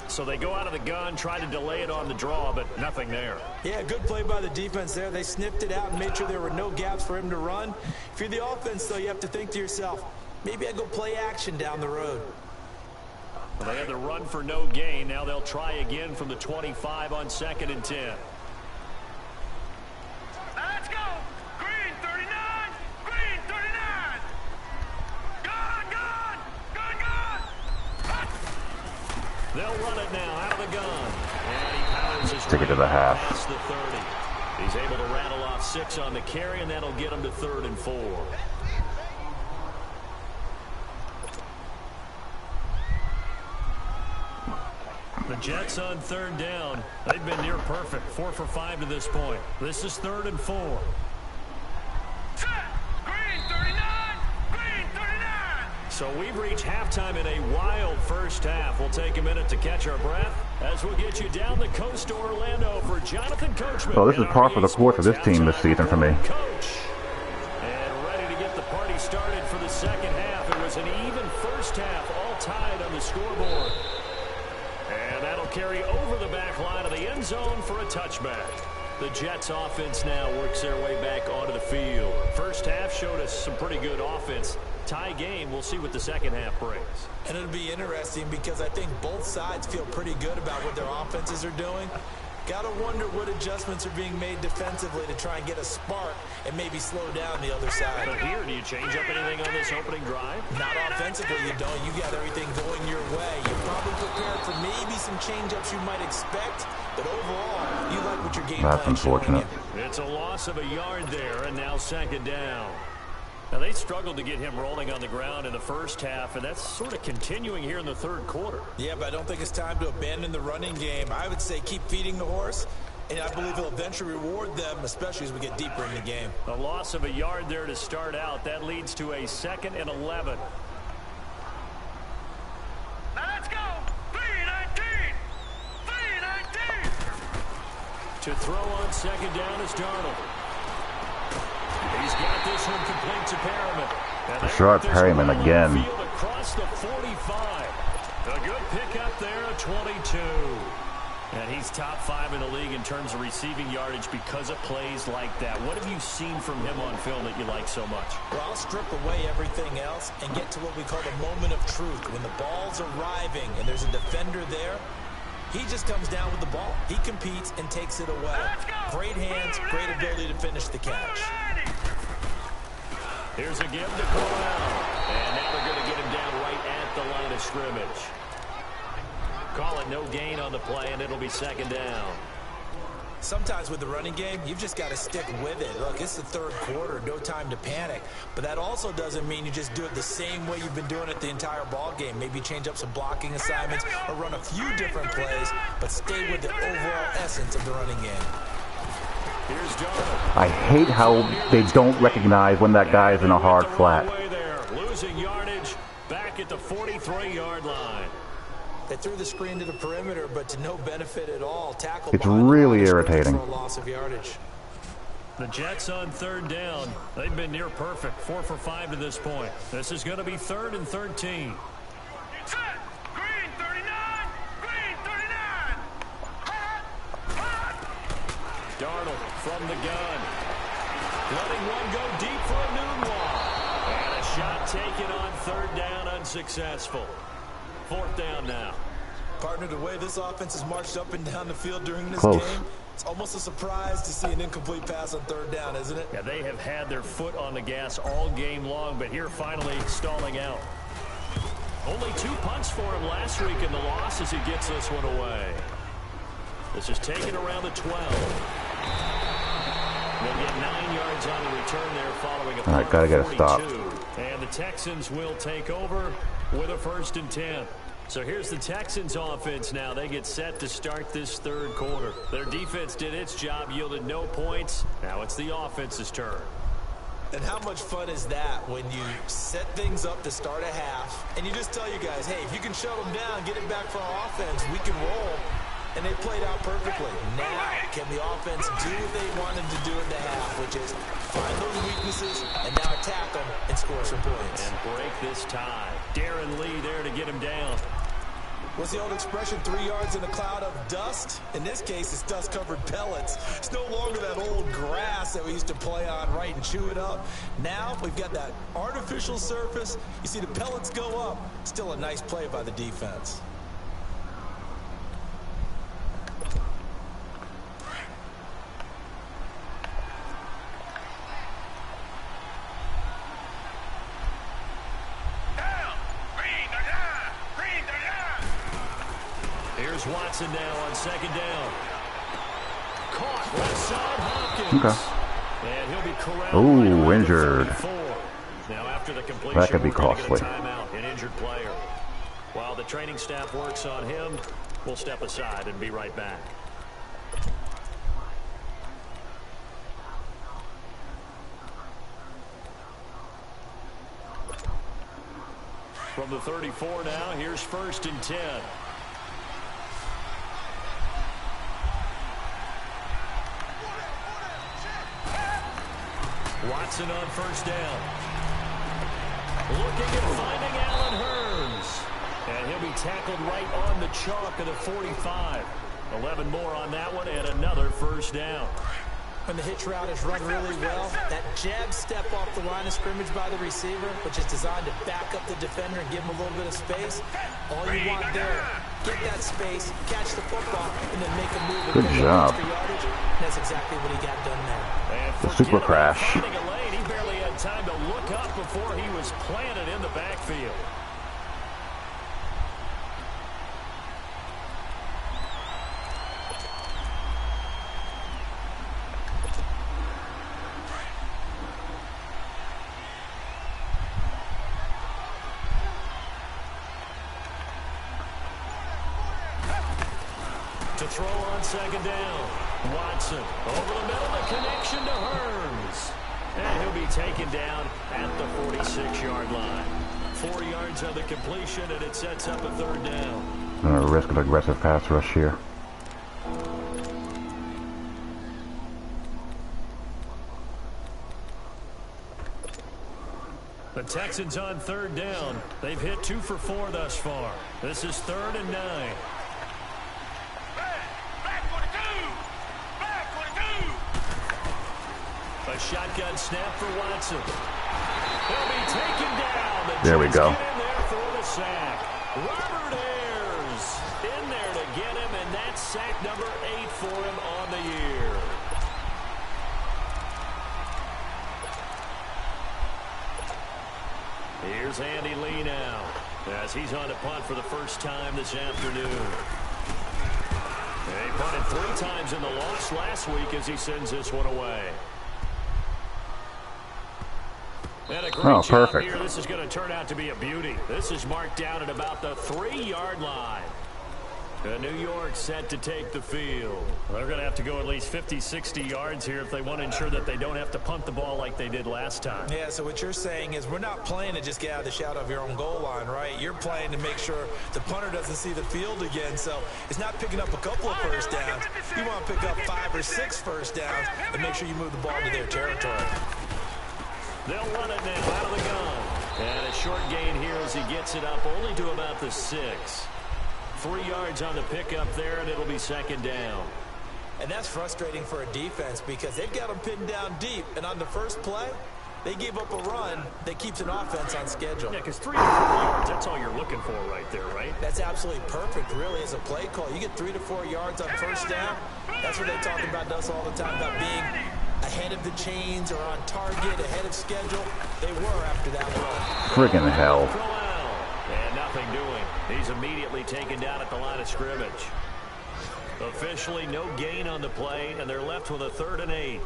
So they go out of the gun, try to delay it on the draw, but nothing there. Yeah, good play by the defense there. They sniffed it out and made sure there were no gaps for him to run. If you're the offense, though, you have to think to yourself, maybe I go play action down the road. Well, they had the run for no gain. Now they'll try again from the 25 on 2nd and 10. Let's go. Green 39. Green 39. Gone. They'll run it now out of the gun. And he powers his Take it to the half. That's the 30. He's able to rattle off 6 on the carry, and that'll get him to 3rd and 4. The Jets on 3rd down. They've been near perfect. 4 for 5 to this point. This is 3rd and 4. Set. Green 39. Green 39. So we've reached halftime in a wild first half. We'll take a minute to catch our breath as we'll get you down the coast to Orlando for Jonathan Coachman. So this is par for the course of this team this season for me. Coach. And ready to get the party started for the second half. It was an even first half, all tied on the scoreboard. And that'll carry over the back line of the end zone for a touchback. The Jets offense now works their way back onto the field. First half showed us some pretty good offense. Tie game, we'll see what the second half brings. And it'll be interesting because I think both sides feel pretty good about what their offenses are doing. Got to wonder what adjustments are being made defensively to try and get a spark and maybe slow down the other side. But here, do you change up anything on this opening drive? Not offensively, you don't. You got everything going your way. You're probably prepared for maybe some change-ups you might expect, but overall, you like what your game plan is showing you. It's a loss of a yard there, and now 2nd down. Now, they struggled to get him rolling on the ground in the first half, and that's sort of continuing here in the 3rd quarter. Yeah, but I don't think it's time to abandon the running game. I would say keep feeding the horse, and I believe he'll eventually reward them, especially as we get deeper in the game. A loss of a yard there to start out. That leads to a 2nd and 11. Now let's go. 319. 319. To throw on 2nd down is Darnold. He's got this one complete to Perriman. Rashard Perryman again. Across the 45. A good pickup there, a 22. And he's top 5 in the league in terms of receiving yardage because of plays like that. What have you seen from him on film that you like so much? Well, I'll strip away everything else and get to what we call the moment of truth. When the ball's arriving and there's a defender there, he just comes down with the ball. He competes and takes it away. Great hands, great ability to finish the catch. Here's a give to Corral. And now they're going to get him down right at the line of scrimmage. Call it no gain on the play, and it'll be second down. Sometimes with the running game, you've just got to stick with it. Look, it's the third quarter, no time to panic. But that also doesn't mean you just do it the same way you've been doing it the entire ball game. Maybe change up some blocking assignments or run a few different plays, but stay with the overall essence of the running game. Here's Darnold. I hate how they don't recognize when that guy is in a hard flat. Losing yardage back at the 43-yard line. They threw the screen to the perimeter, but to no benefit at all. Tackle. It's really irritating. For a loss of yardage. The Jets on third down. They've been near perfect, 4 for 5 to this point. This is going to be 3rd and 13. Set. Green 39. Green 39. Darnold from the gun. Letting one go deep for a noon wall. And a shot taken on third down, unsuccessful. 4th down now. Partner, the way this offense has marched up and down the field during this Close. game, it's almost a surprise to see an incomplete pass on third down, isn't it? Yeah, they have had their foot on the gas all game long, but here finally stalling out. Only 2 punts for him last week in the loss as he gets this one away. This is taken around the 12. They'll get 9 yards on the return there following a All right, gotta get a stop. And the Texans will take over with a 1st and 10. So here's the Texans offense now. They get set to start this third quarter. Their defense did its job, yielded no points. Now it's the offense's turn. And how much fun is that when you set things up to start a half and you just tell you guys, hey, if you can shut them down, get it back for our offense, we can roll. And they played out perfectly. Now, can the offense do what they wanted to do at the half, which is find those weaknesses and now attack them and score some points. And break this tie. Darren Lee there to get him down. What's the old expression, 3 yards in a cloud of dust? In this case, it's dust-covered pellets. It's no longer that old grass that we used to play on, right, and chew it up. Now, we've got that artificial surface. You see the pellets go up. Still a nice play by the defense. Watson now on 2nd down. Caught left side Hopkins. Okay. And he'll be corralled. Ooh, injured. Now after the completion, That could be we're gonna costly. get a timeout, an injured player. While the training staff works on him, we'll step aside and be right back. From the 34 now, here's 1st and 10. Watson on 1st down. Looking at finding Allen Hurns. And he'll be tackled right on the chalk of the 45. 11 more on that one and another 1st down. When the hitch route is run really well, that jab step off the line of scrimmage by the receiver, which is designed to back up the defender and give him a little bit of space. All you want there, get that space, catch the football, and then make a move. Good job. That's exactly what he got done there. The super crash. He barely had time to look up before he was planted in the backfield. To throw on 2nd down. Watson over the middle, the connection to Hurns. And he'll be taken down at the 46-yard line. 4 yards on the completion, and it sets up a 3rd down. I'm going to risk an aggressive pass rush here. The Texans on third down. They've hit 2 for 4 thus far. This is 3rd and 9. A shotgun snap for Watson. He'll be taken down. There we go. Get in there for the sack. Robert Ayers in there to get him, and that's sack number 8 for him on the year. Here's Andy Lee now, as he's on to punt for the first time this afternoon. He punted 3 times in the loss last week as he sends this one away. And a great job perfect. here. This is going to turn out to be a beauty. This is marked down at about the 3-yard line. New York set to take the field. They're going to have to go at least 50, 60 yards here if they want to ensure that they don't have to punt the ball like they did last time. Yeah, so what you're saying is we're not playing to just get out of the shadow of your own goal line, right? You're playing to make sure the punter doesn't see the field again. So it's not picking up a couple of first downs. You want to pick up 5 or 6 first downs and make sure you move the ball to their territory. They'll run it now out of the gun. And a short gain here as he gets it up only to about the 6. 3 yards on the pickup there, and it'll be 2nd down. And that's frustrating for a defense because they've got them pinned down deep. And on the first play, they gave up a run that keeps an offense on schedule. Yeah, because 3 to 4 yards, that's all you're looking for right there, right? That's absolutely perfect, really, as a play call. You get 3 to 4 yards on first down. That's what they talk about us all the time, about being ahead of the chains or on target, ahead of schedule. They were after that run. Friggin' hell. And nothing doing. He's immediately taken down at the line of scrimmage. Officially no gain on the play, and they're left with a 3rd and 8.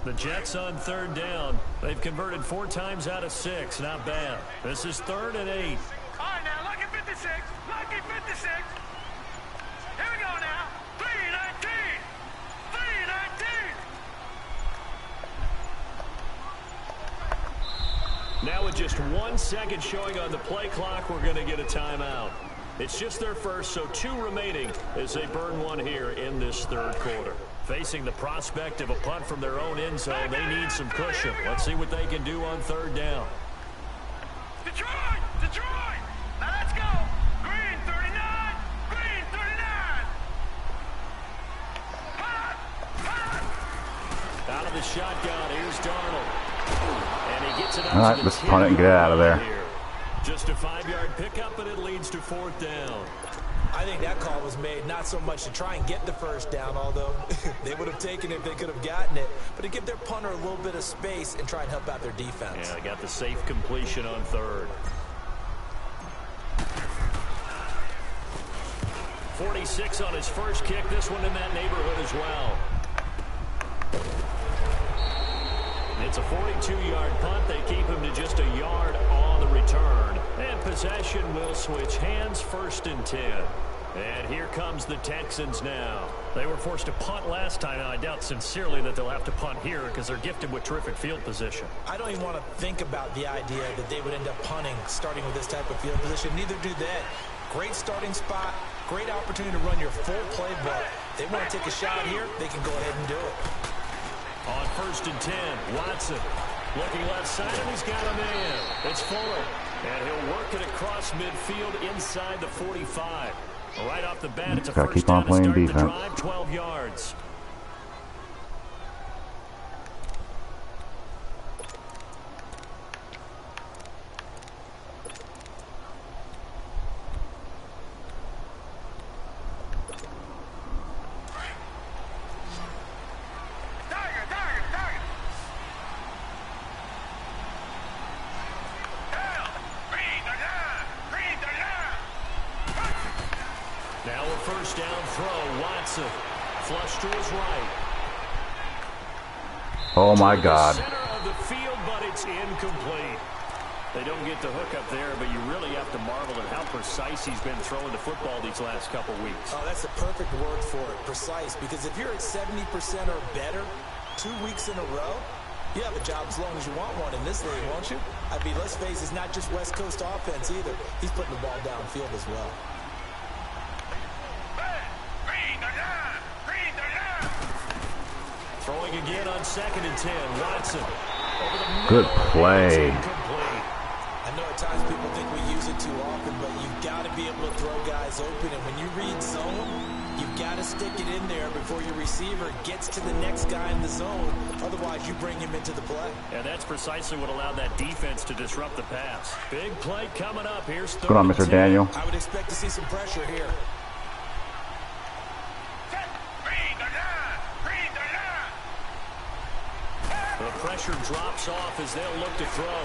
The Jets on 3rd down. They've converted 4 times out of 6. Not bad. This is 3rd and 8. All right, now, lucky 56. Lucky 56. Here we go now. 3-19. 3-19. Now with just 1 second showing on the play clock, we're going to get a timeout. It's just their first, so 2 remaining as they burn 1 here in this 3rd quarter. Facing the prospect of a punt from their own end zone, they need some cushion. Let's see what they can do on 3rd down. Detroit! Detroit! Now let's go! Green 39! Green 39! Out of the shotgun, here's Darnold. And he gets it up. All right, let's punt it and get out of there. Just a 5-yard pickup, and it leads to 4th down. I think that call was made not so much to try and get the first down, although they would have taken it if they could have gotten it, but to give their punter a little bit of space and try and help out their defense. Yeah, they got the safe completion on 3rd. 46 on his first kick. This one in that neighborhood as well. It's a 42-yard punt. They keep him to just a yard on the return. And possession will switch hands, 1st and 10. And here comes the Texans now. They were forced to punt last time, and I doubt sincerely that they'll have to punt here because they're gifted with terrific field position. I don't even want to think about the idea that they would end up punting starting with this type of field position. Neither do they. Great starting spot, great opportunity to run your full playbook. If they want to take a shot here, they can go ahead and do it. On 1st and 10, Watson looking left side, and he's got a man. It's Fuller, and he'll work it across midfield inside the 45. Right off the bat, it's a first down to start the drive, 12 yards. First down throw, Watson. Flush to his right. Oh my God. Center of the field, but it's incomplete. They don't get the hook up there, but you really have to marvel at how precise he's been throwing the football these last couple weeks. Oh, that's the perfect word for it, precise. Because if you're at 70% or better 2 weeks in a row, you have a job as long as you want one in this league, won't you? I mean, let's face it, it's not just West Coast offense either. He's putting the ball downfield as well. Throwing again on 2nd and 10. Watson. Good play. I know at times people think we use it too often, but you've got to be able to throw guys open. And when you read zone, you've got to stick it in there before your receiver gets to the next guy in the zone. Otherwise, you bring him into the play. And that's precisely what allowed that defense to disrupt the pass. Big play coming up. Here's 3rd Good on, Mr. Daniel. I would expect to see some pressure here. The pressure drops off as they'll look to throw.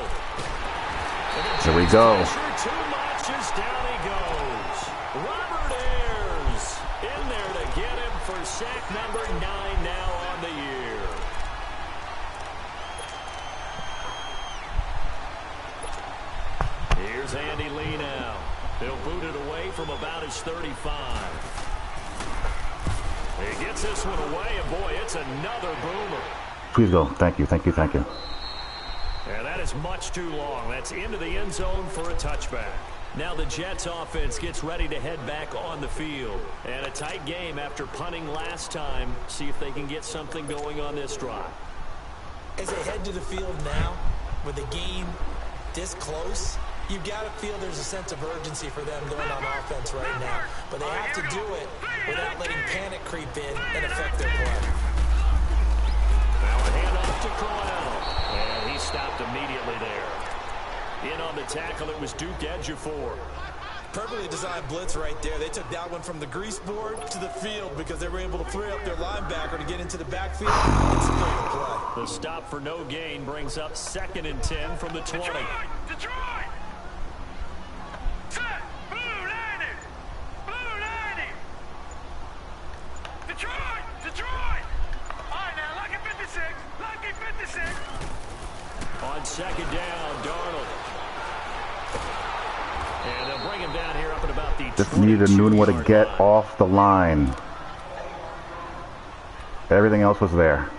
Here we go. Too much as down he goes. Robert Ayers in there to get him for sack number 9 now on the year. Here's Andy Lee now. He'll boot it away from about his 35. He gets this one away, and boy, it's another boomer. Please go. Thank you, thank you, thank you. And that is much too long. That's into the end zone for a touchback. Now the Jets offense gets ready to head back on the field. And a tight game after punting last time. See if they can get something going on this drive. As they head to the field now, with the game this close, you've got to feel there's a sense of urgency for them going on offense right now. But they have to do it without letting panic creep in and affect their play. Now a handoff to Crowell. And he stopped immediately there. In on the tackle, it was Duke Ejiofor. Perfectly designed blitz right there. They took that one from the grease board to the field because they were able to free up their linebacker to get into the backfield and secure the play. The stop for no gain brings up 2nd and 10 from the 20. Detroit! Set! Blue 90! Blue 90! Detroit! All right, now, lucky 56. Lucky 56. On 2nd down, Darnold. And they'll bring him down here up at about the Just needed Nunwa to get off the line. Everything else was there.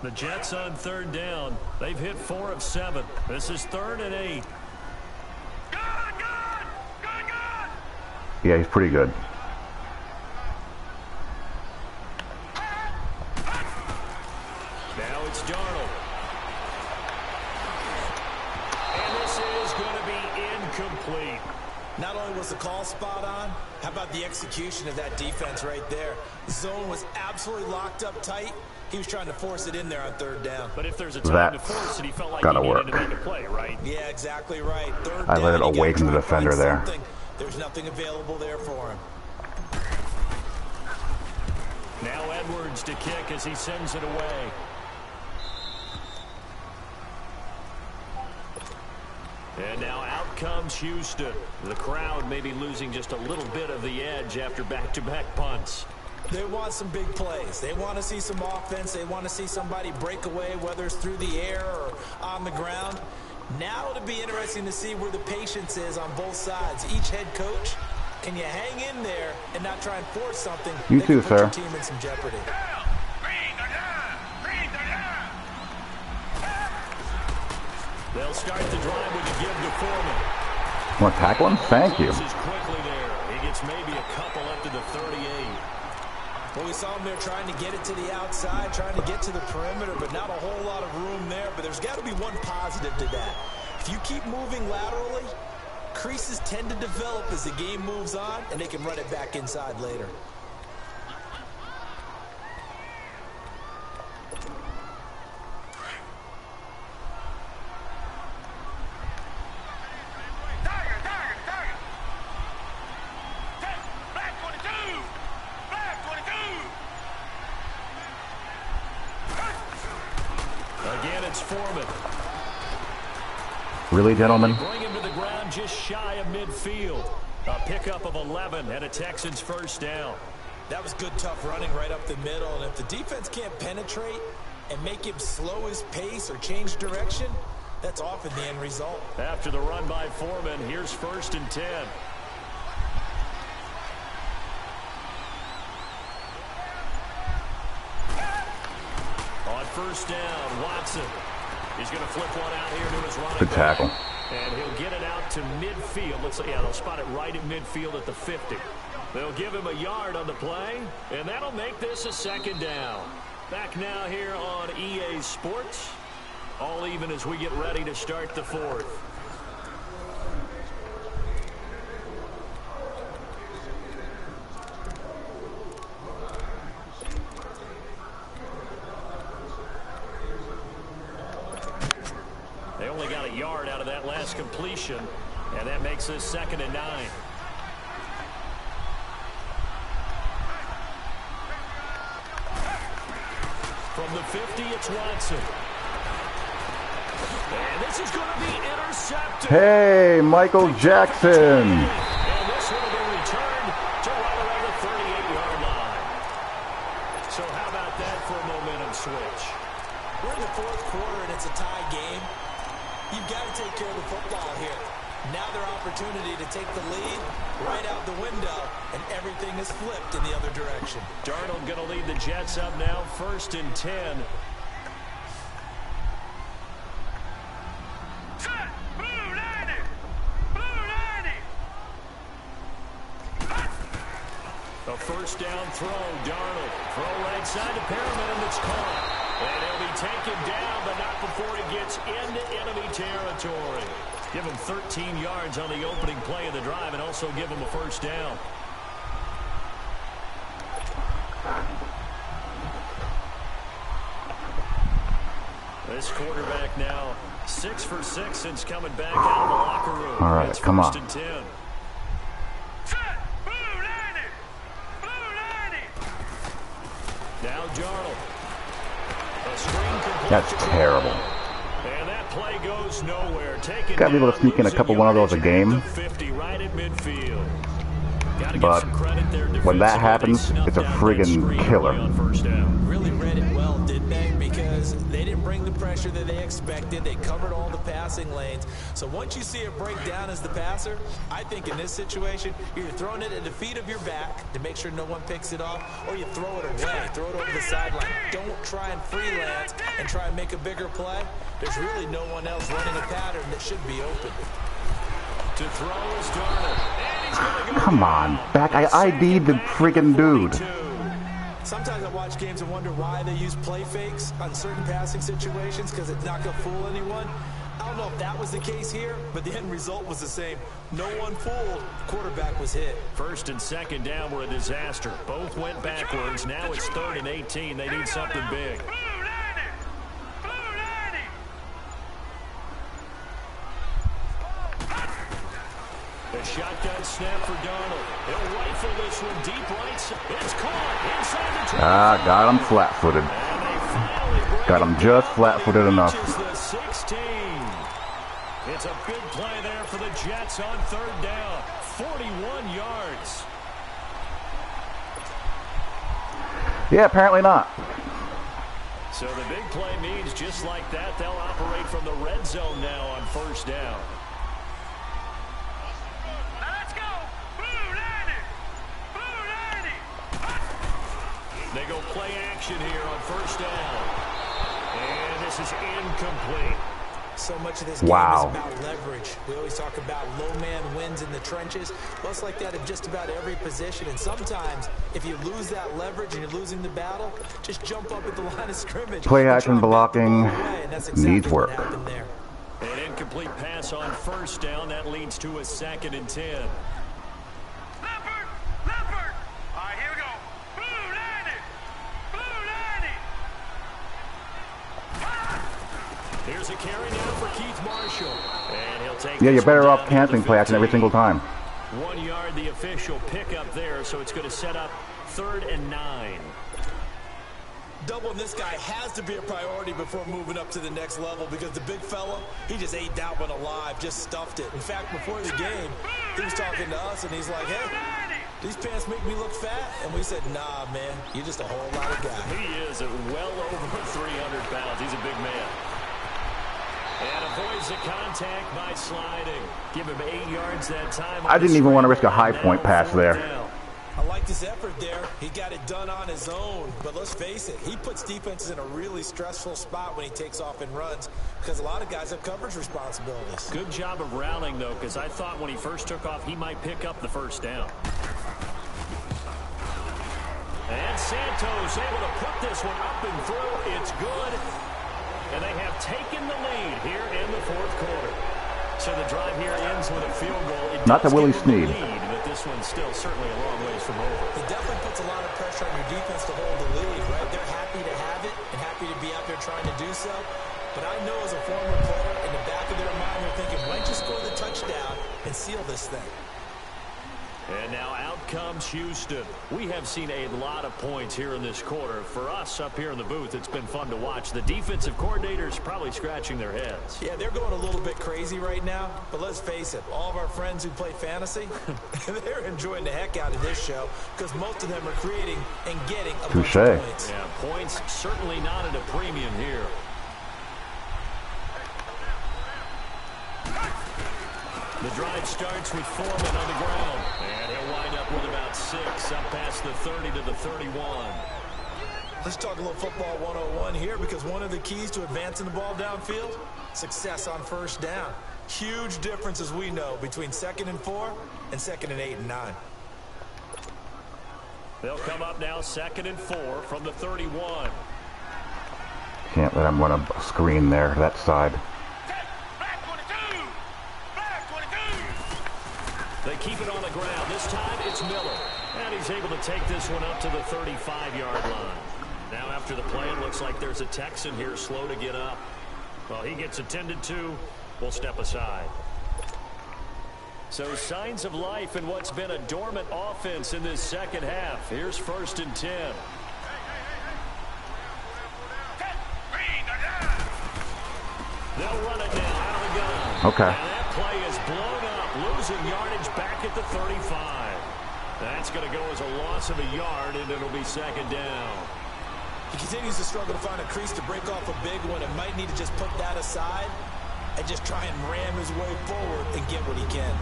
The Jets on 3rd down. They've hit 4 of 7. This is 3rd and 8. Good! Yeah, he's pretty good. Now it's Darnold. And this is going to be incomplete. Not only was the call spot on, how about the execution of that defense right there? The zone was absolutely locked up tight. He was trying to force it in there on 3rd down. But if there's a time to force it, he felt like he needed to make a play, right? Yeah, exactly right. 3rd I down, let it away from the defender there. There's nothing available there for him. Now Edwards to kick as he sends it away. And now out comes Houston. The crowd may be losing just a little bit of the edge after back-to-back punts. They want some big plays. They want to see some offense. They want to see somebody break away, whether it's through the air or on the ground. Now it'll be interesting to see where the patience is on both sides. Each head coach, can you hang in there and not try and force something? You too, put sir. your team in some jeopardy. They'll start the drive with a give to Foreman. Want to tackle him? Thank you. Quickly there. He gets maybe a couple up to the 38. Well, we saw him there trying to get it to the outside, trying to get to the perimeter, but not a whole lot of room there. But there's got to be one positive to that. If you keep moving laterally, creases tend to develop as the game moves on, and they can run it back inside later. Again, it's Foreman. Really, gentlemen? Bring him to the ground just shy of midfield. A pickup of 11 and a Texans 1st down. That was good, tough running right up the middle. And if the defense can't penetrate and make him slow his pace or change direction, that's often the end result. After the run by Foreman, here's 1st and 10. On 1st down, Watson. He's going to flip one out here to his running Good tackle. back. And he'll get it out to midfield. Looks like, yeah, they'll spot it right at midfield at the 50. They'll give him a yard on the play, and that'll make this a second down. Back now here on EA Sports. All even as we get ready to start the fourth. They only got a yard out of that last completion, and that makes this 2nd and 9. From the 50, it's Watson. And this is going to be intercepted. Hey, Michael Jackson. And this one will be returned to right around the 38-yard line. So how about that for a momentum switch? We're in the 4th quarter, and it's a tie game. You've got to take care of the football here. Now their opportunity to take the lead right out the window, and everything is flipped in the other direction. Darnold going to lead the Jets up now, 1st and 10. Set. Blue 90. Blue 90. A first down throw, Darnold. Throw right side to Perriman, and it's caught. And he'll be taken down, but not before he gets into enemy territory. Give him 13 yards on the opening play of the drive and also give him a first down. This quarterback now 6 for 6 since coming back out of the locker room. All right, it's come on. Set. Blue 90. Blue 90. Now Darnold. A screen complete. That's terrible. And that play goes nowhere. Gotta be able to sneak in a couple one of those a game. 50 right at midfield. But when that happens, it's a friggin' killer. Really read it well, didn't they? Because they didn't bring the pressure that they expected. They covered all the passing lanes. So once you see it break down as the passer, I think in this situation, you're throwing it at the feet of your back to make sure no one picks it off, or you throw it away, throw it over the sideline. Don't try and freelance and try and make a bigger play. There's really no one else running a pattern that should be open. To throw is Darnold. Come on, back. I ID'd the friggin' dude. Sometimes I watch games and wonder why they use play fakes on certain passing situations, because it's not going to fool anyone. I don't know if that was the case here, but the end result was the same. No one fooled. Quarterback was hit. 1st and 2nd down were a disaster. Both went backwards. Now it's 3rd and 18. They need something big. Blue 90. Blue 90. The shotgun snap for Darnold. He'll rifle this one deep right. It's caught inside the 20. Got him flat-footed. And they finally break Got him just flat-footed enough. reaches the 16. It's a big play there for the Jets on 3rd down. 41 yards. Yeah, apparently not. So the big play means just like that, they'll operate from the red zone now on 1st down. Now let's go. Blue 90. Blue 90. They go play action here on 1st down. And this is incomplete. So much of this game is about leverage. We always talk about low man wins in the trenches. Well, it's like that in just about every position. And sometimes, if you lose that leverage and you're losing the battle, just jump up at the line of scrimmage. Play action blocking needs work. An incomplete pass on 1st down. That leads to a 2nd and 10. Leopard. Leopard. All right, here we go. Blue 90. Blue 90. Here's a carry now for Keith Marshall. And he'll take Yeah, you're better off canceling play action every single time. 1 yard, the official pickup there, so it's going to set up 3rd and 9. Doubling this guy has to be a priority before moving up to the next level, because the big fella, he just ate that one alive, just stuffed it. In fact, before the game, he was talking to us, and he's like, hey, these pants make me look fat. And we said, nah, man, you're just a whole lot of guy. He is at well over 300 pounds. He's a big man. And avoids the contact by sliding. Give him 8 yards that time. I didn't even want to risk a high point pass there. I like his effort there. He got it done on his own. But let's face it, he puts defenses in a really stressful spot when he takes off and runs because a lot of guys have coverage responsibilities. Good job of rallying, though, because I thought when he first took off, he might pick up the first down. And Santos able to put this one up and through. It's good. And they have taken the lead here in the fourth quarter. So the drive here ends with a field goal. Not the Willie Snead. But this one's still certainly a long ways from over. It definitely puts a lot of pressure on your defense to hold the lead, right? They're happy to have it and happy to be out there trying to do so. But I know as a former player, in the back of their mind, they're thinking, might just score the touchdown and seal this thing. And now out comes Houston. We have seen a lot of points here in this quarter. For us up here in the booth, it's been fun to watch. The defensive coordinators probably scratching their heads. Yeah, they're going a little bit crazy right now. But let's face it, all of our friends who play fantasy, they're enjoying the heck out of this show because most of them are creating and getting a bunch of points. Yeah, points certainly not at a premium here. The drive starts with Foreman on the ground. And he'll wind up with about 6, up past the 30 to the 31. Let's talk a little football 101 here because one of the keys to advancing the ball downfield, success on first down. Huge difference, as we know, between 2nd and 4 and 2nd and 8 and 9. They'll come up now 2nd and 4 from the 31. Can't let him run a screen there, that side. They keep it on the ground. This time it's Miller. And he's able to take this one up to the 35-yard line. Now after the play, it looks like there's a Texan here slow to get up. Well, he gets attended to. We'll step aside. So signs of life in what's been a dormant offense in this second half. Here's 1st and 10. They'll run it now out of the gun. Okay. And that play is blown up, losing yardage back at the 35. That's going to go as a loss of a yard, and it'll be 2nd down. He continues to struggle to find a crease to break off a big one and might need to just put that aside and just try and ram his way forward and get what he can.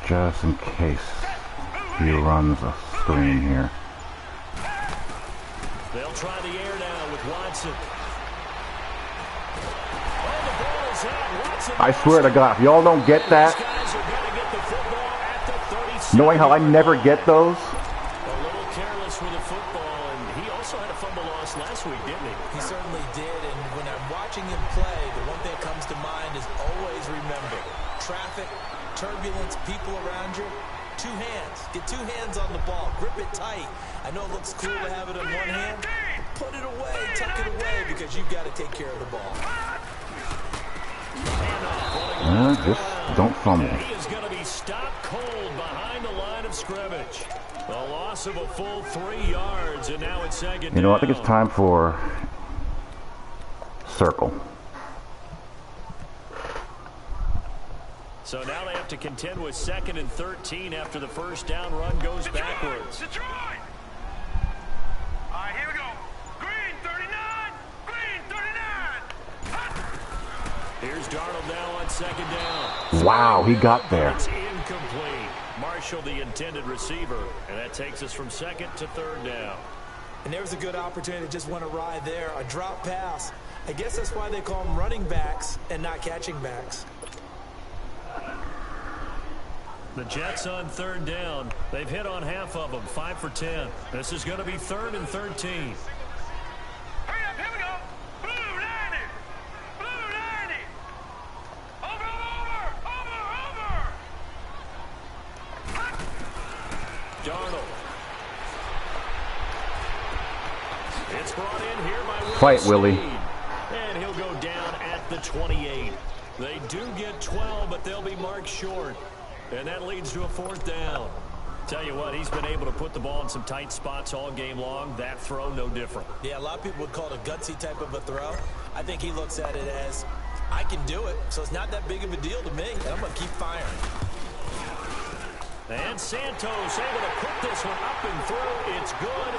Just in case he runs a screen here. They'll try the air now with Watson. Oh, the ball is out. Watson. I swear to God, if y'all don't get that, These guys are going to get the football at the 37. knowing how I never get those, A little careless with the football, and he also had a fumble loss last week, didn't he? He certainly did, and when I'm watching him play, the one thing that comes to mind is always remember, traffic, turbulence, people around you, 2 hands. Get 2 hands on the ball. Grip it tight. I know it looks cool to have it in one hand. Put it away, tuck it away, because you've got to take care of the ball. just don't fumble. He is going to be stopped cold behind the line of scrimmage. A loss of a full 3 yards, and now it's 2nd down. You know, I think it's time for circle. So now they have to contend with 2nd and 13 after the first down run goes backwards. Detroit! All right, here we go. Green 39. Green 39. Hot. Here's Darnold now on 2nd down. Wow, he got there. It's incomplete. Marshall, the intended receiver, and that takes us from 2nd to 3rd down. And there was a good opportunity to just went awry there. A drop pass. I guess that's why they call them running backs and not catching backs. The Jets on 3rd down. They've hit on half of them, 5 for 10. This is going to be 3rd and 13. Hurry up, here we go. Blue 90. Blue 90. Over. Hot. Darnold. It's brought in here by Willie. Fight, Willie. Snead. And he'll go down at the 28. They do get 12, but they'll be marked short. And that leads to a 4th down. Tell you what, he's been able to put the ball in some tight spots all game long. That throw, no different. Yeah, a lot of people would call it a gutsy type of a throw. I think he looks at it as, I can do it, so it's not that big of a deal to me, and I'm going to keep firing. And Santos able to put this one up and through. It's good.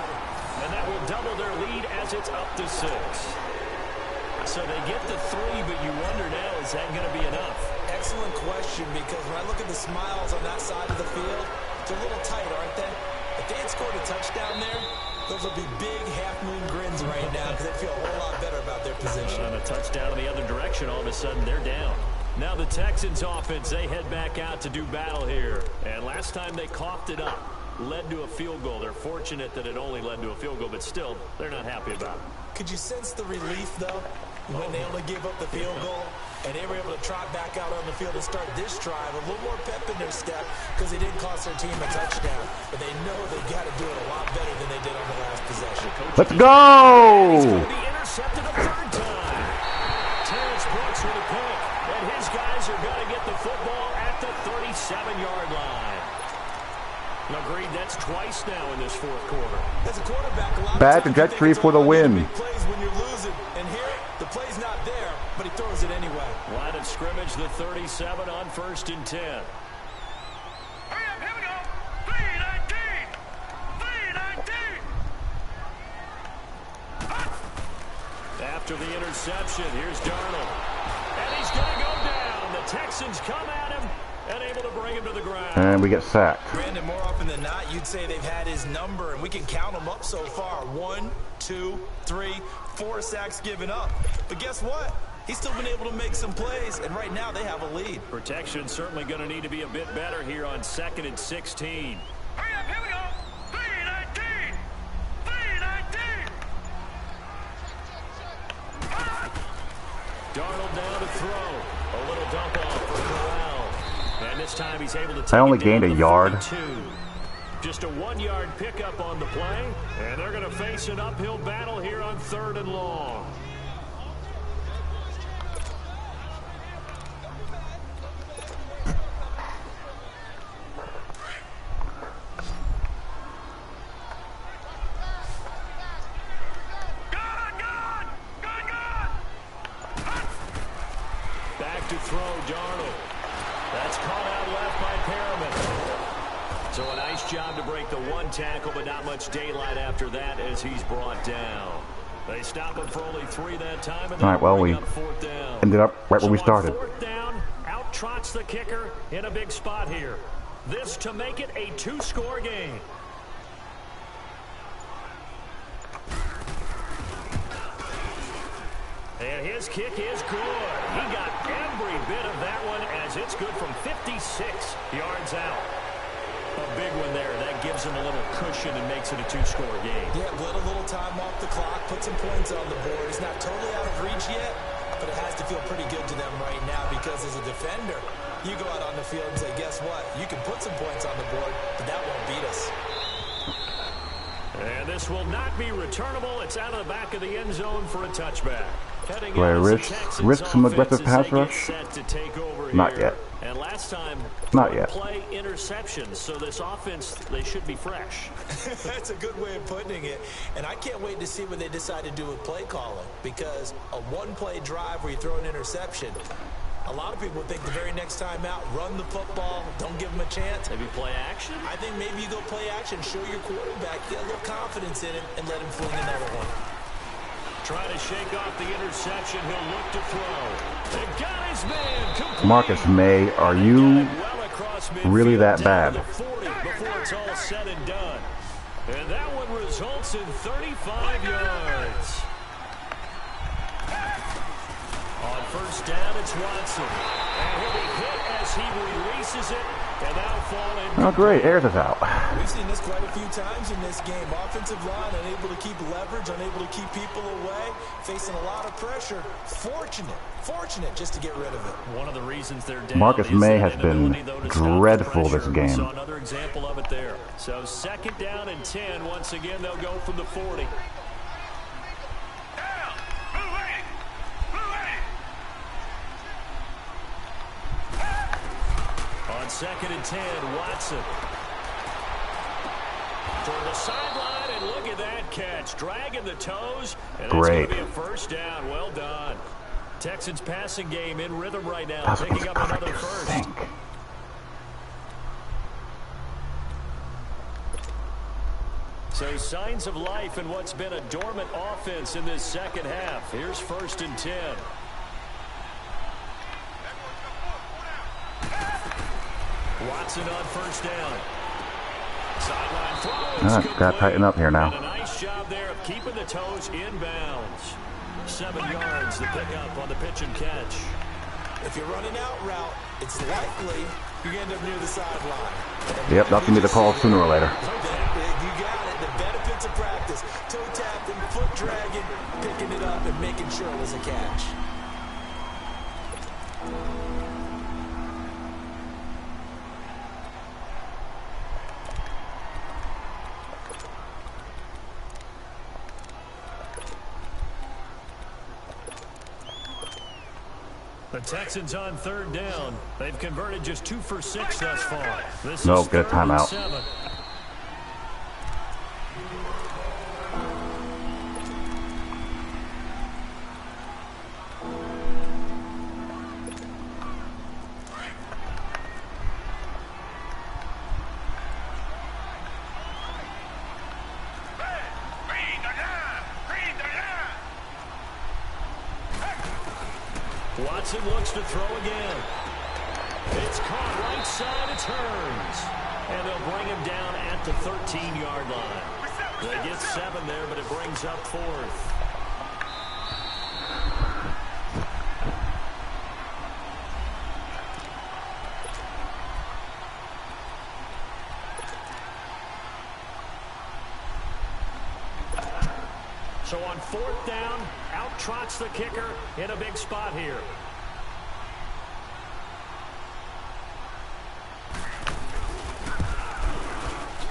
And that will double their lead as it's up to 6. So they get the 3, but you wonder now, is that going to be enough? Excellent question, because when I look at the smiles on that side of the field, they're a little tight, aren't they? If they had scored a touchdown there, those would be big half-moon grins right now because they feel a whole lot better about their position. On a touchdown in the other direction, all of a sudden they're down. Now the Texans offense, they head back out to do battle here. And last time they coughed it up, led to a field goal. They're fortunate that it only led to a field goal, but still, they're not happy about it. Could you sense the relief, though, when they only gave up the field goal and they were able to trot back out on the field and start this drive, a little more pep in their step because they didn't cost their team a touchdown, but they know they've got to do it a lot better than they did on the last possession. Let's go! He's going to be intercepted a third time. Terrence Brooks with a pick, and his guys are going to get the football at the 37-yard line. Agreed, that's twice now in this fourth quarter. As a quarterback, a lot of Bad times trajectory you think for the it's all about win. the big plays when you're losing, and here the play's not there, but he throws it anyway. Line of scrimmage, the 37 on 1st and 10. Hurry up, here we go. 3-19. 3-19. After the interception, here's Darnold. And he's going to go down. The Texans come at him and able to bring him to the ground. And we get sacked. Brandon, more often than not, you'd say they've had his number, and we can count them up so far. 1, 2, 3, 4 sacks given up. But guess what? He's still been able to make some plays, and right now they have a lead. Protection certainly going to need to be a bit better here on 2nd and 16. Hurry up, here we go. 3-19. 3-19. Darnold down to throw. A little dump off for Corral. And this time he's able to take I only it down gained a to yard. 42. Just a 1-yard pickup on the play. And they're going to face an uphill battle here on 3rd and long. Back to throw, Darnold. That's caught out left by Perriman. So a nice job to break the 1 tackle, but not much daylight after that as he's brought down. They stop him for only 3 that time. And all right, well, we ended up right where we started. On 4th down, out trots the kicker in a big spot here. This to make it a 2-score game. And his kick is good. He got every bit of that one as it's good from 56 yards out. A big one there. That gives him a little cushion and makes it a 2-score game. Yeah, let a little time off the clock, put some points on the board. It's not totally out of reach yet, but it has to feel pretty good to them right now because as a defender, you go out on the field and say, guess what? You can put some points on the board, but that won't beat us. And this will not be returnable. It's out of the back of the end zone for a touchback. Do I risk some aggressive pass rush? Not yet. And last time, Not yet. Play interceptions, so this offense, they should be fresh. That's a good way of putting it. And I can't wait to see what they decide to do with play calling, because a one-play drive where you throw an interception, a lot of people think the very next time out, run the football, don't give them a chance. Maybe play action? I think maybe you go play action, show your quarterback, get a little confidence in it, and let him fling another one. Trying to shake off the interception. He'll look to throw. They got his man. Complete. Marcus May, are you really that bad? 40 before it's all said and done. And that one results in 35 yards. On 1st down, it's Watson. And he'll be hit as he releases it. And that'll fall in. Oh, great. Ayers is out. We've seen this quite a few times in this game. Offensive line unable to keep leverage, unable to keep people away, facing a lot of pressure. Fortunate just to get rid of it. One of the reasons they're down. Marcus May has been dreadful this game. So another example of it there. So 2nd down and 10. Once again, they'll go from the 40. On 2nd and 10, Watson. Toward the sideline, and look at that catch. Dragging the toes. And Great. That's going to be a 1st down. Well done. Texans passing game in rhythm right now. That's what Picking he's up got another to 1st. think. So signs of life in what's been a dormant offense in this second half. Here's 1st and 10. Watson on 1st down. Sideline throws. Got to tighten up here now. And a nice job there of keeping the toes inbounds. 7 yards, the pickup on the pitch and catch. If you're running out route, it's likely you end up near the sideline. Yep, that's going to be the call sooner or later. You got it. The benefits of practice. Toe tapping, foot dragging, picking it up, and making sure it was a catch. The Texans on 3rd down. They've converted just 2 for 6 thus far. This No, is get a timeout. 7. Watson looks to throw again. It's caught right side, it turns. And they'll bring him down at the 13-yard line. They get 7 there, but it brings up 4th. So on 4th down, out trots the kicker in a big spot here.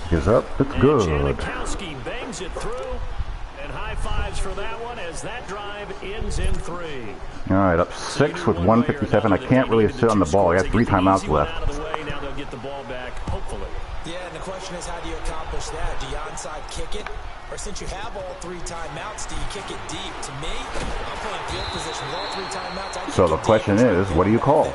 Is up. It's good. Janikowski bangs it through. And high fives for that one as that drive ends in 3. All right, up 6 with 1:57. I can't really sit on the ball. I got 3 timeouts left. Out of the way. Now they'll get the ball back, hopefully. Yeah, and the question is, how do you accomplish that? Do you onside kick it? Or since you have all 3 timeouts, do you kick it deep? To me, I'm playing field position with all 3 timeouts. So the question is, what do you call?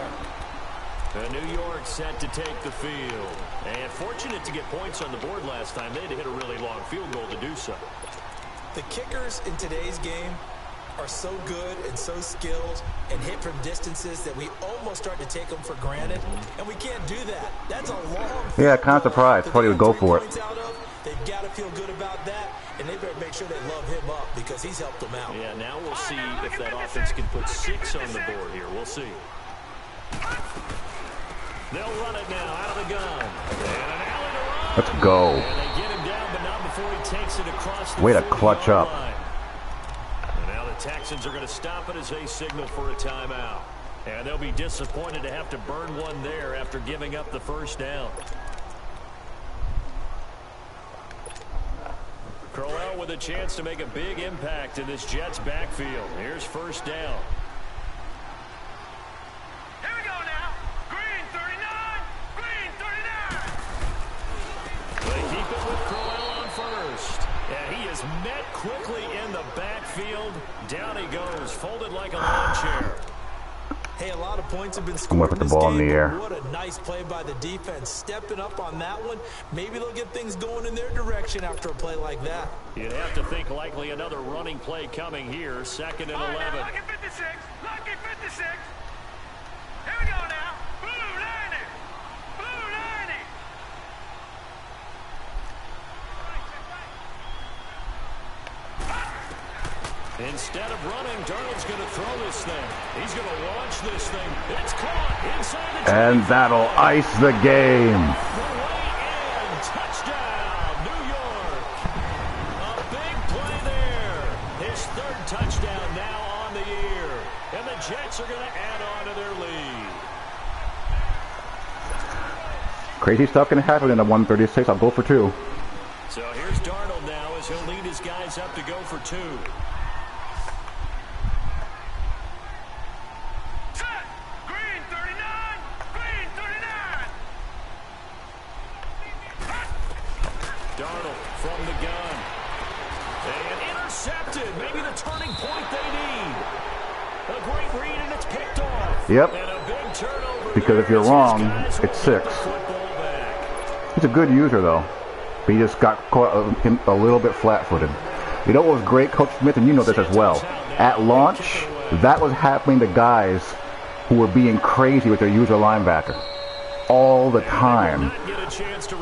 New York set to take the field. And fortunate to get points on the board last time. They had to hit a really long field goal to do so. The kickers in today's game are so good and so skilled and hit from distances that we almost start to take them for granted. And we can't do that. That's a long field. Yeah, kind of surprised. Thought he would go for it. They've got to feel good about that, and they better make sure they love him up because he's helped them out. Yeah, now we'll see if that offense can put 6 on the board here. We'll see. They'll run it now out of the gun. And an alley to run. Let's go. And they get him down, but not before he takes it across the Way to clutch up. line. And now the Texans are going to stop it as they signal for a timeout. And they'll be disappointed to have to burn one there after giving up the 1st down. Crowell with a chance to make a big impact in this Jets backfield. Here's 1st down. Here we go now. Green 39. Green 39. They keep it with Crowell on 1st. And he is met quickly in the backfield. Down he goes, folded like a lawn chair. Hey, a lot of points have been I'm going scored to put in the this ball in game. the air. What a nice play by the defense. Stepping up on that one. Maybe they'll get things going in their direction after a play like that. You'd have to think likely another running play coming here. 2nd and 11. Lucky 56. Lucky 56. Here we go now. Blue 90. Blue 90. Instead of running, Darnold's going to throw this thing. He's going to launch this thing. It's caught inside the And that'll ice the game. The way in. Touchdown, New York. A big play there. His 3rd touchdown now on the year. And the Jets are going to add on to their lead. Crazy stuff can happen in a 136. I'll go for 2. So here's Darnold now as he'll lead his guys up to go for 2. Set. Green 39. Green 39. Darnold from the gun. And intercepted. Maybe the turning point they need. A great read, and it's picked off. Yep. And a big turnover. Because if you're wrong, it's 6. He's a good user, though. He just got caught a little bit flat-footed. You know what was great, Coach Smith, and you know this as well. At launch, that was happening to guys who were being crazy with their user linebacker. All the time.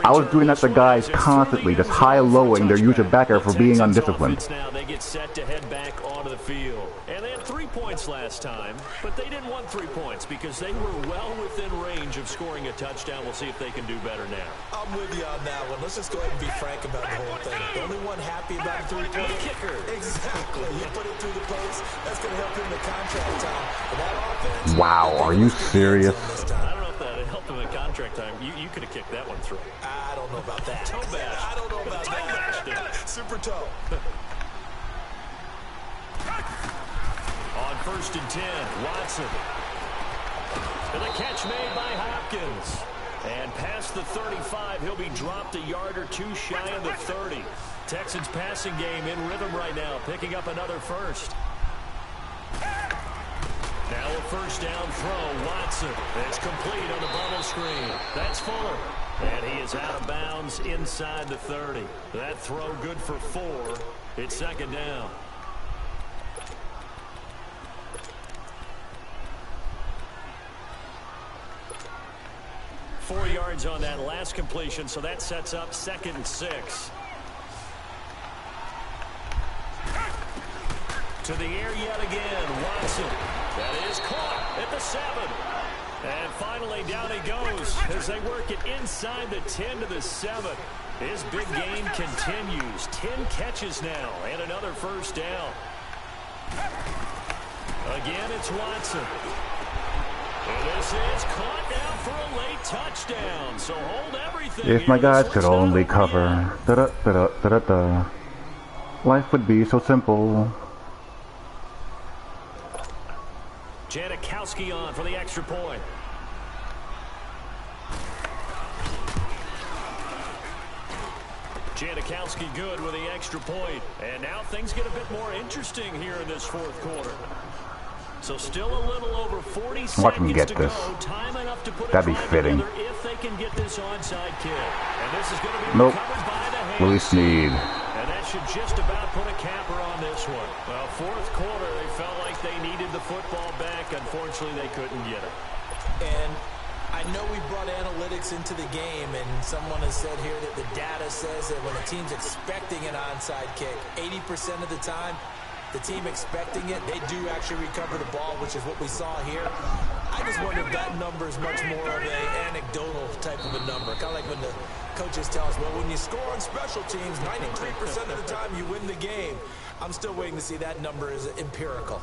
I was doing that to guys constantly, just high-lowing their user backer for being undisciplined. Now they get set to head back onto the field. And they had 3 points last time, but they didn't want 3 points because they were well within range of scoring a touchdown. We'll see if they can do better now. I'm with you on that one. Let's just go ahead and be frank about the whole thing. The only one happy about the 3-point kicker. Exactly. You put it through the post. That's going to help him in the contract time. But that offense, wow, are you serious? I don't know if that helped him in contract time. You could have kicked that one through. I don't know about that. Toe bash. I don't know about that. Super toe. On 1st and 10, Watson. And the catch made by Hopkins. And past the 35, he'll be dropped a yard or two shy of the 30. Texans passing game in rhythm right now, picking up another first. Now a first down throw, Watson. It's complete on the bubble screen. That's Fuller. And he is out of bounds inside the 30. That throw good for 4. It's 2nd down. Four yards on that last completion, so that sets up 2nd and 6. To the air yet again, Watson. That is caught at the 7. And finally down he goes as they work it inside the 10 to the 7. His big game continues. 10 catches now and another first down. Again, it's Watson. And this is caught now for a late touchdown. So hold everything. If my guys could only cover. Da-da-da-da-da-da. Life would be so simple. Janikowski on for the extra point. Janikowski good with the extra point. And now things get a bit more interesting here in this 4th quarter. So still a little over 40 seconds to go. Time enough to put That'd be fitting. If they can get this onside kick. And this is going to be nope. recovered by the hands. Willie Snead. And that should just about put a capper on this one. Well, 4th quarter, they felt like they needed the football back. Unfortunately, they couldn't get it. And I know we brought analytics into the game, and someone has said here that the data says that when a team's expecting an onside kick, 80% of the time, the team expecting it, they do actually recover the ball, which is what we saw here. I just wonder if that number is much more of an anecdotal type of a number. Kind of like when the coaches tell us, well, when you score on special teams, 93% of the time you win the game. I'm still waiting to see that number is empirical.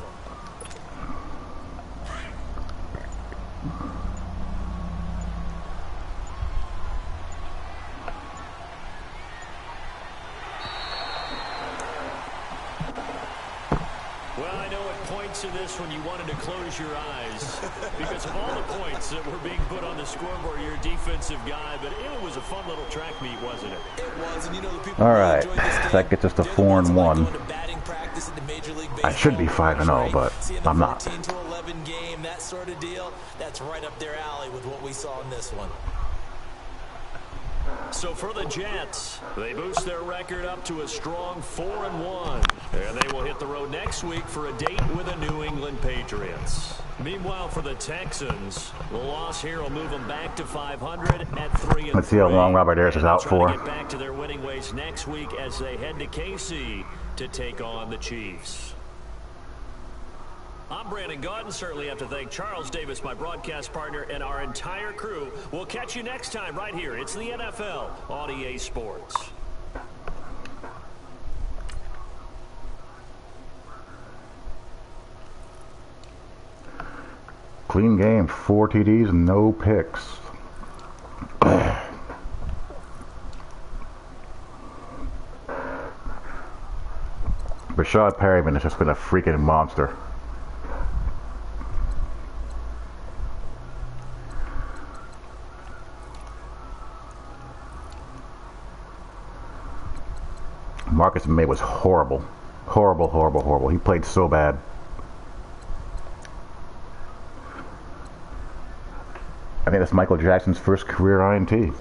To this when you wanted to close your eyes because of all the points that were being put on the scoreboard. You're a defensive guy, but it was a fun little track meet, wasn't it? It was, and you know the people. All right, that gets us to 4-1. I should be 5-0, but I'm not. 14 to 11 game, that sort of deal. That's right up their alley with what we saw in this one. So for the Jets, they boost their record up to a strong 4-1. And they will hit the road next week for a date with the New England Patriots. Meanwhile, for the Texans, the loss here will move them back to 500 at 3-3. Let's see how long Robert Ayers is out for. To get back to their winning ways next week as they head to KC to take on the Chiefs. I'm Brandon Gaudin. Certainly have to thank Charles Davis, my broadcast partner, and our entire crew. We'll catch you next time right here. It's the NFL on EA Sports. Clean game, 4 TDs, no picks. Rashad Perryman has just been a freaking monster. Marcus May was horrible. Horrible, horrible, horrible. He played so bad. I think that's Michael Jackson's first career INT.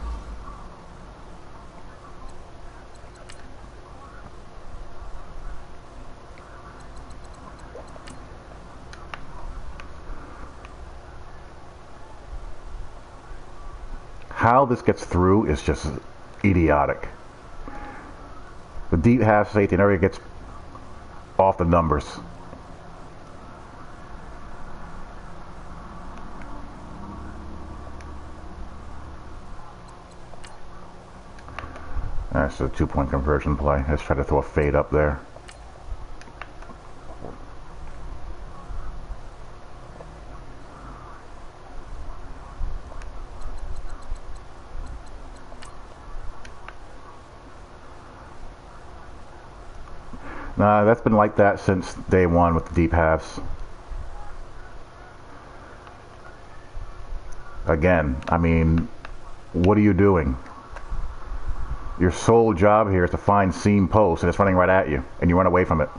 how this gets through is just idiotic. The deep half safety never gets off the numbers. That's a 2-point conversion play. Let's try to throw a fade up there. Nah, that's been like that since day one with the deep halves. Again, I mean, what are you doing? Your sole job here is to find seam posts, and it's running right at you, and you run away from it.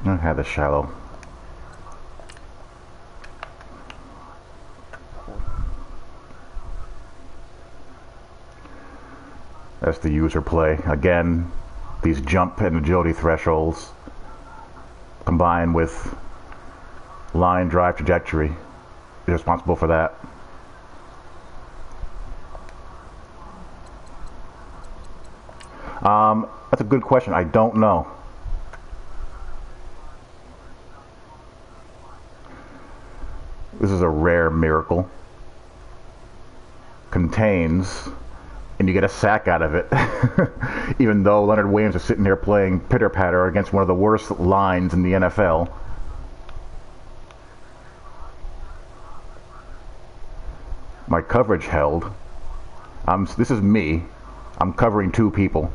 I had the shallow. That's the user play. Again, these jump and agility thresholds combined with line drive trajectory is responsible for that. That's a good question. I don't know. This is a rare miracle. Contains, and you get a sack out of it. Even though Leonard Williams is sitting here playing pitter-patter against one of the worst lines in the NFL. My coverage held. This is me. I'm covering two people.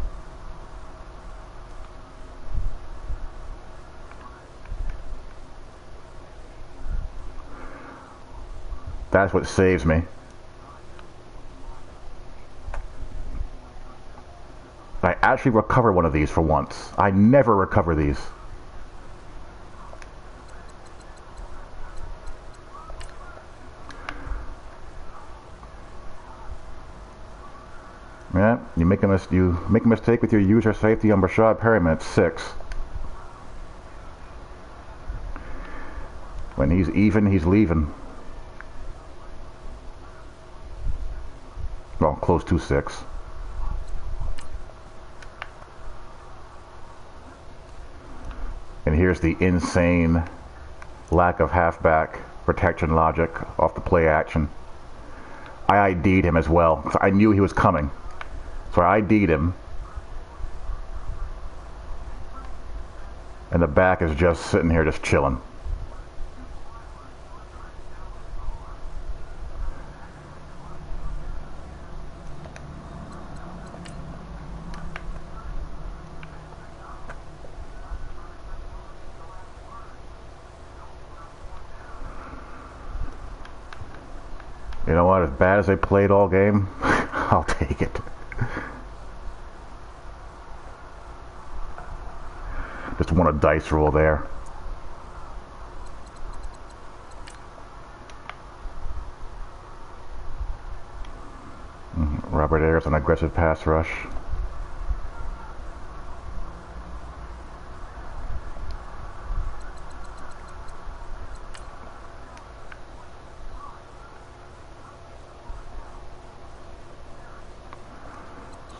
That's what saves me. I actually recover one of these for once. I never recover these. Yeah, you make a mistake with your user safety on Rashad Perryman at 6. When he's even, he's leaving. Well, close to 6. And here's the insane lack of halfback protection logic off the play action. I ID'd him as well. I knew he was coming. So I ID'd him. And the back is just sitting here just chilling. You know what? As bad as they played all game, I'll take it. Just want a dice roll there. Robert Ayers an aggressive pass rush.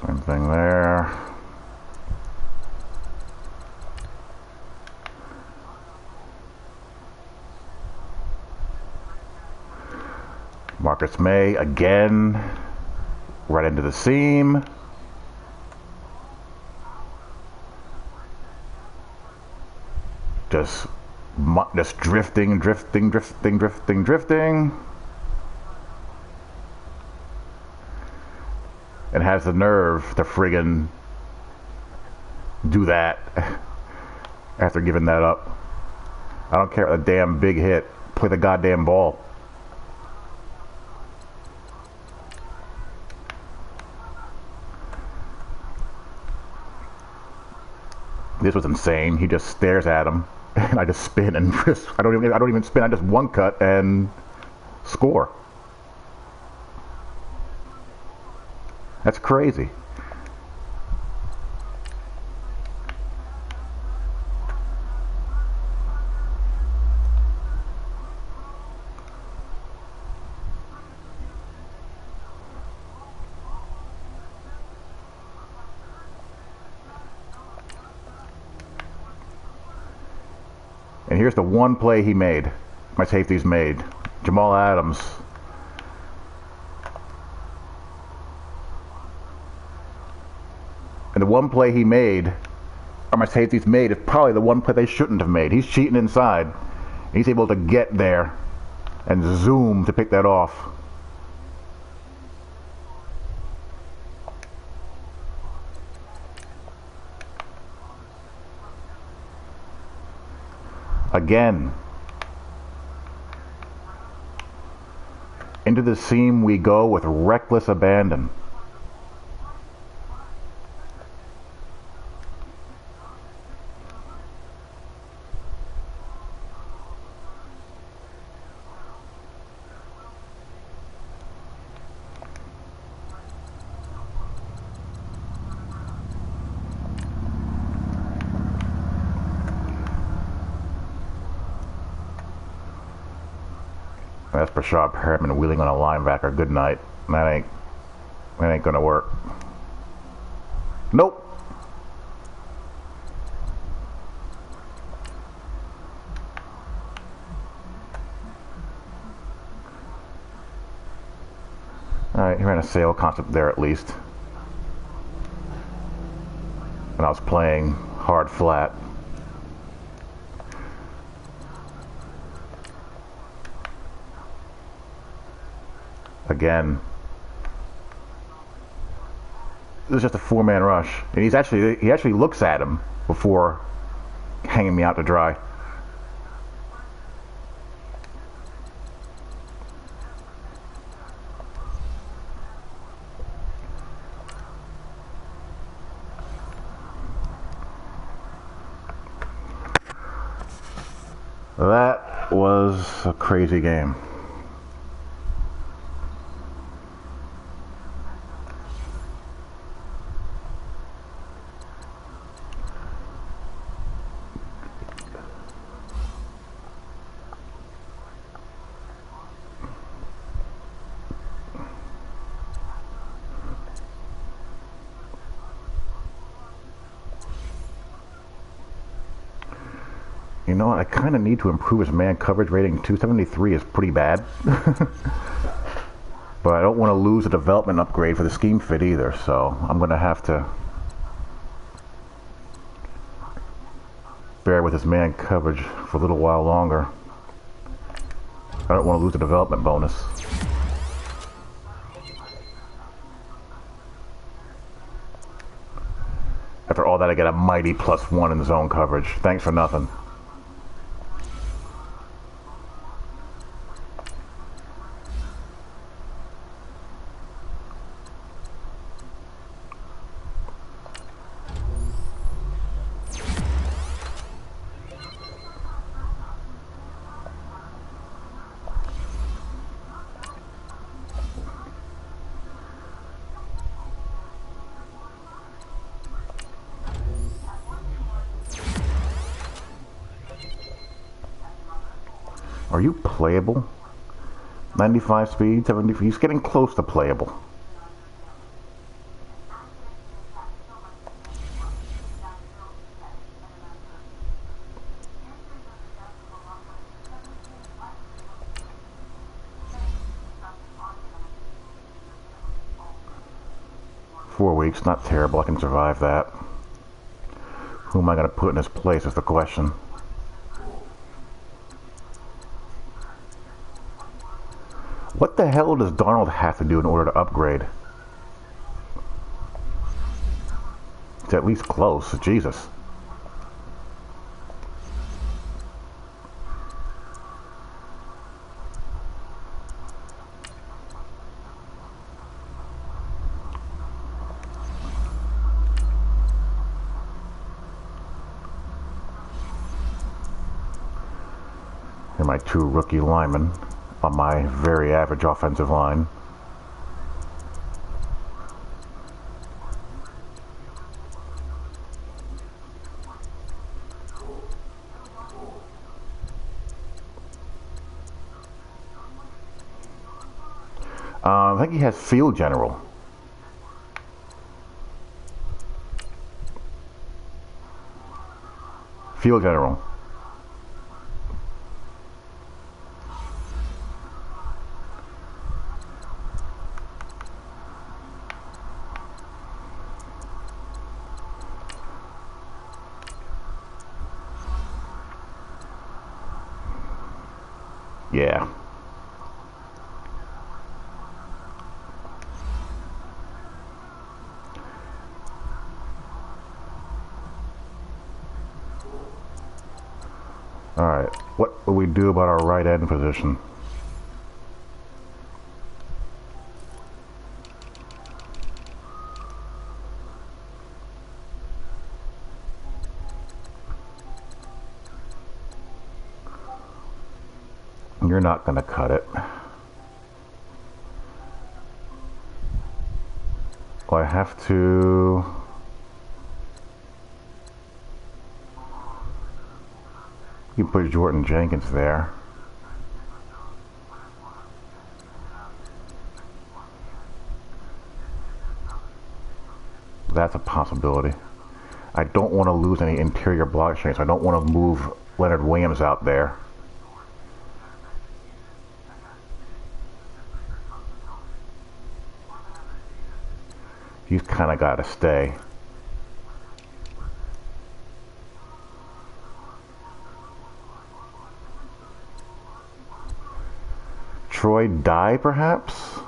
Same thing there. Marcus May again, right into the seam. Just drifting. And has the nerve to friggin' do that after giving that up. I don't care about the damn big hit. Play the goddamn ball. This was insane. He just stares at him, and I just spin and I don't even spin. I just one cut and score. That's crazy. And here's the one play he made. My safety's made. Jamal Adams. And the one play he made, or my safety's made, is probably the one play they shouldn't have made. He's cheating inside. He's able to get there and zoom to pick that off. Again. Into the seam we go with reckless abandon. That's Brashad Perriman wheeling on a linebacker. Good night. That ain't gonna work. Nope. Alright, he ran a sail concept there at least. And I was playing hard flat. Again, this is just a four-man rush, and he actually looks at him before hanging me out to dry. That was a crazy game. You know, I kind of need to improve his man coverage rating. 273 is pretty bad. But I don't want to lose a development upgrade for the scheme fit either, so I'm going to have to bear with his man coverage for a little while longer. I don't want to lose a development bonus. After all that, I get a mighty +1 in zone coverage. Thanks for nothing. Are you playable? 95 speed, 70, he's getting close to playable. Four weeks, not terrible, I can survive that. Who am I going to put in his place is the question. What the hell does Darnold have to do in order to upgrade? It's at least close. Jesus. And my two rookie linemen on my very average offensive line. I think he has field general. Field general. Yeah. All right. What will we do about our right end position? You're not going to cut it. Well, I have to... You can put Jordan Jenkins there. That's a possibility. I don't want to lose any interior block strength, so I don't want to move Leonard Williams out there. He's kind of got to stay. Troy Dye, perhaps?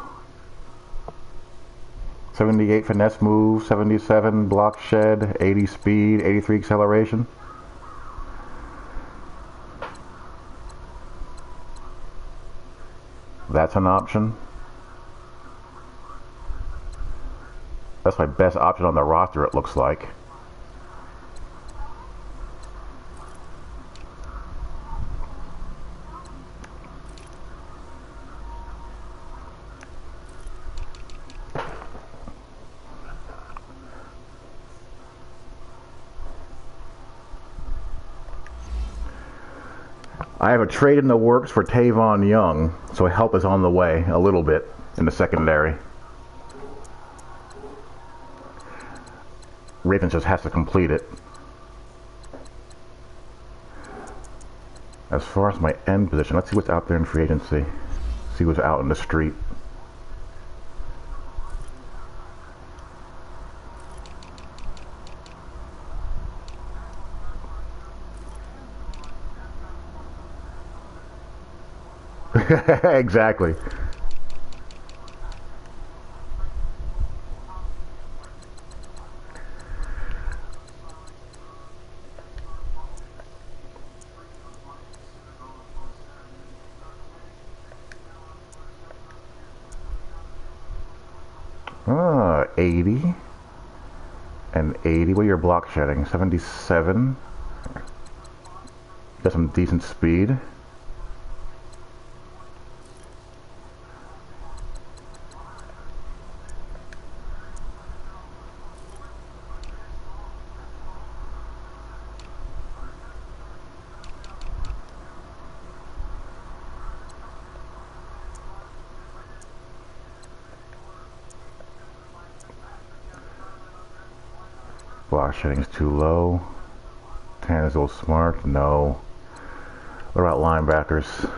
78 finesse move, 77 block shed, 80 speed, 83 acceleration. That's an option. That's my best option on the roster, it looks like. I have a trade in the works for Tavon Young, so help is on the way a little bit in the secondary. Ravens just has to complete it. As far as my end position, let's see what's out there in free agency. See what's out in the street. Exactly. Ah, 80 and 80. What are your block shedding? 77. Got some decent speed. Block shedding is too low. Tan is a little smart. No. What about linebackers?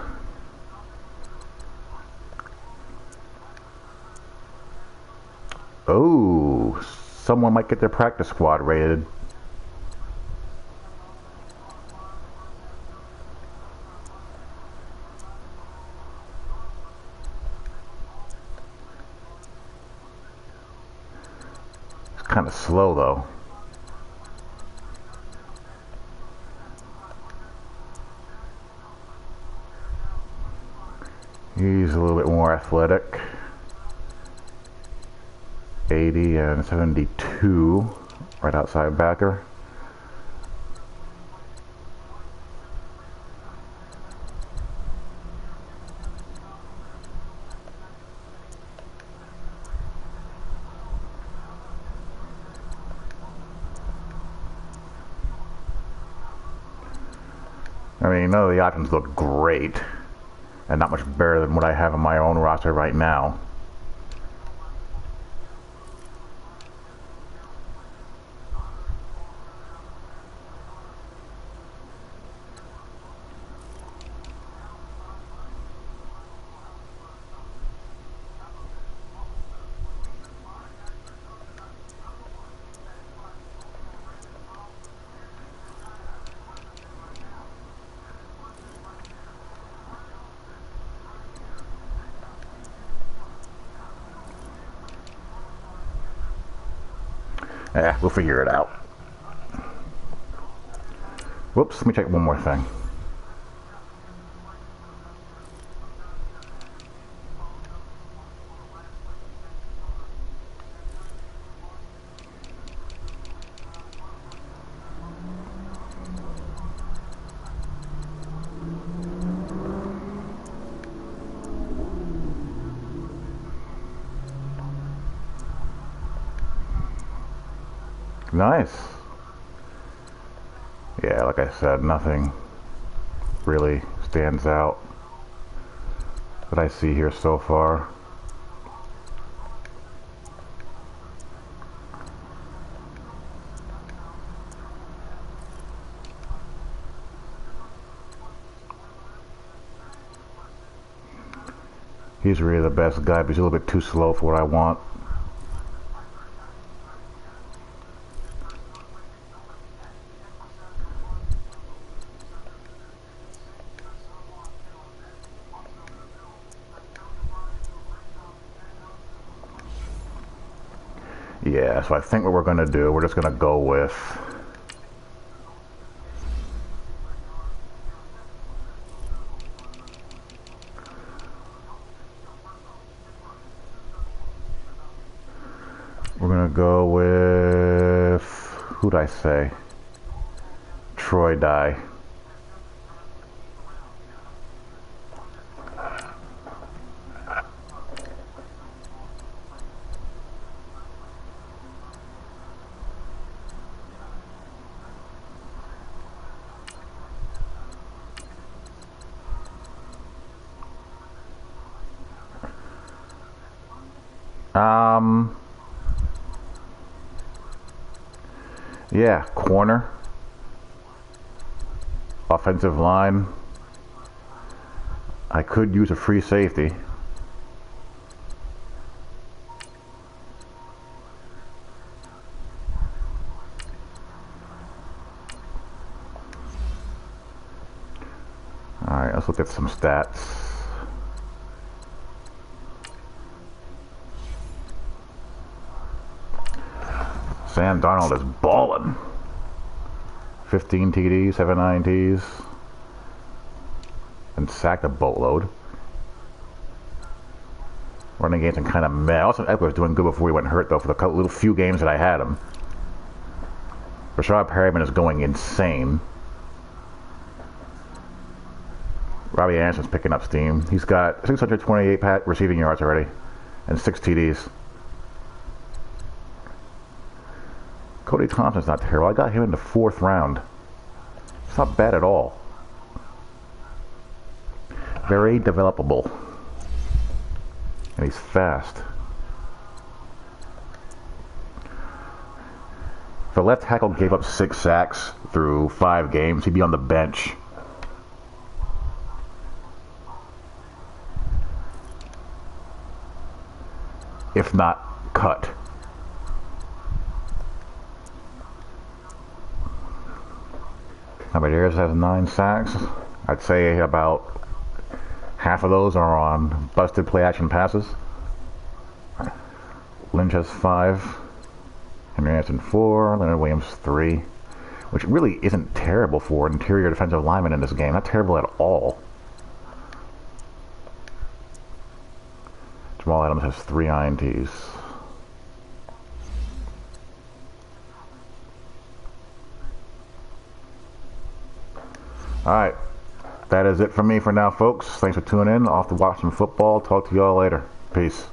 Oh, someone might get their practice squad rated. It's kind of slow though. He's a little bit more athletic. 80 and 72, right outside backer. I mean, none of the options look great, and not much better than what I have on my own roster right now. Yeah, we'll figure it out. Whoops, let me check one more thing. Nice. Yeah, like I said, nothing really stands out that I see here so far. He's really the best guy, but he's a little bit too slow for what I want. Yeah, so I think what we're going to do, we're just going to go with who'd I say? Troy Dye. Yeah, corner, offensive line. I could use a free safety. All right, let's look at some stats. Sam Darnold is balling. 15 TDs, 7 INTs, and sacked a boatload. Running games and kind of meh. Also, Eckler was doing good before he went hurt, though, for the little few games that I had him. Rashad Perryman is going insane. Robbie Anderson's picking up steam. He's got 628 receiving yards already and 6 TDs. Cody Thompson's not terrible. I got him in the 4th round. It's not bad at all. Very developable. And he's fast. If the left tackle gave up 6 sacks through 5 games, he'd be on the bench. If not cut. Ayers has 9 sacks. I'd say about half of those are on busted play action passes. Lynch has 5. Henry Anderson 4. Leonard Williams 3. Which really isn't terrible for interior defensive linemen in this game. Not terrible at all. Jamal Adams has 3 INTs. Alright, that is it for me for now, folks. Thanks for tuning in. Off to watch some football. Talk to y'all later. Peace.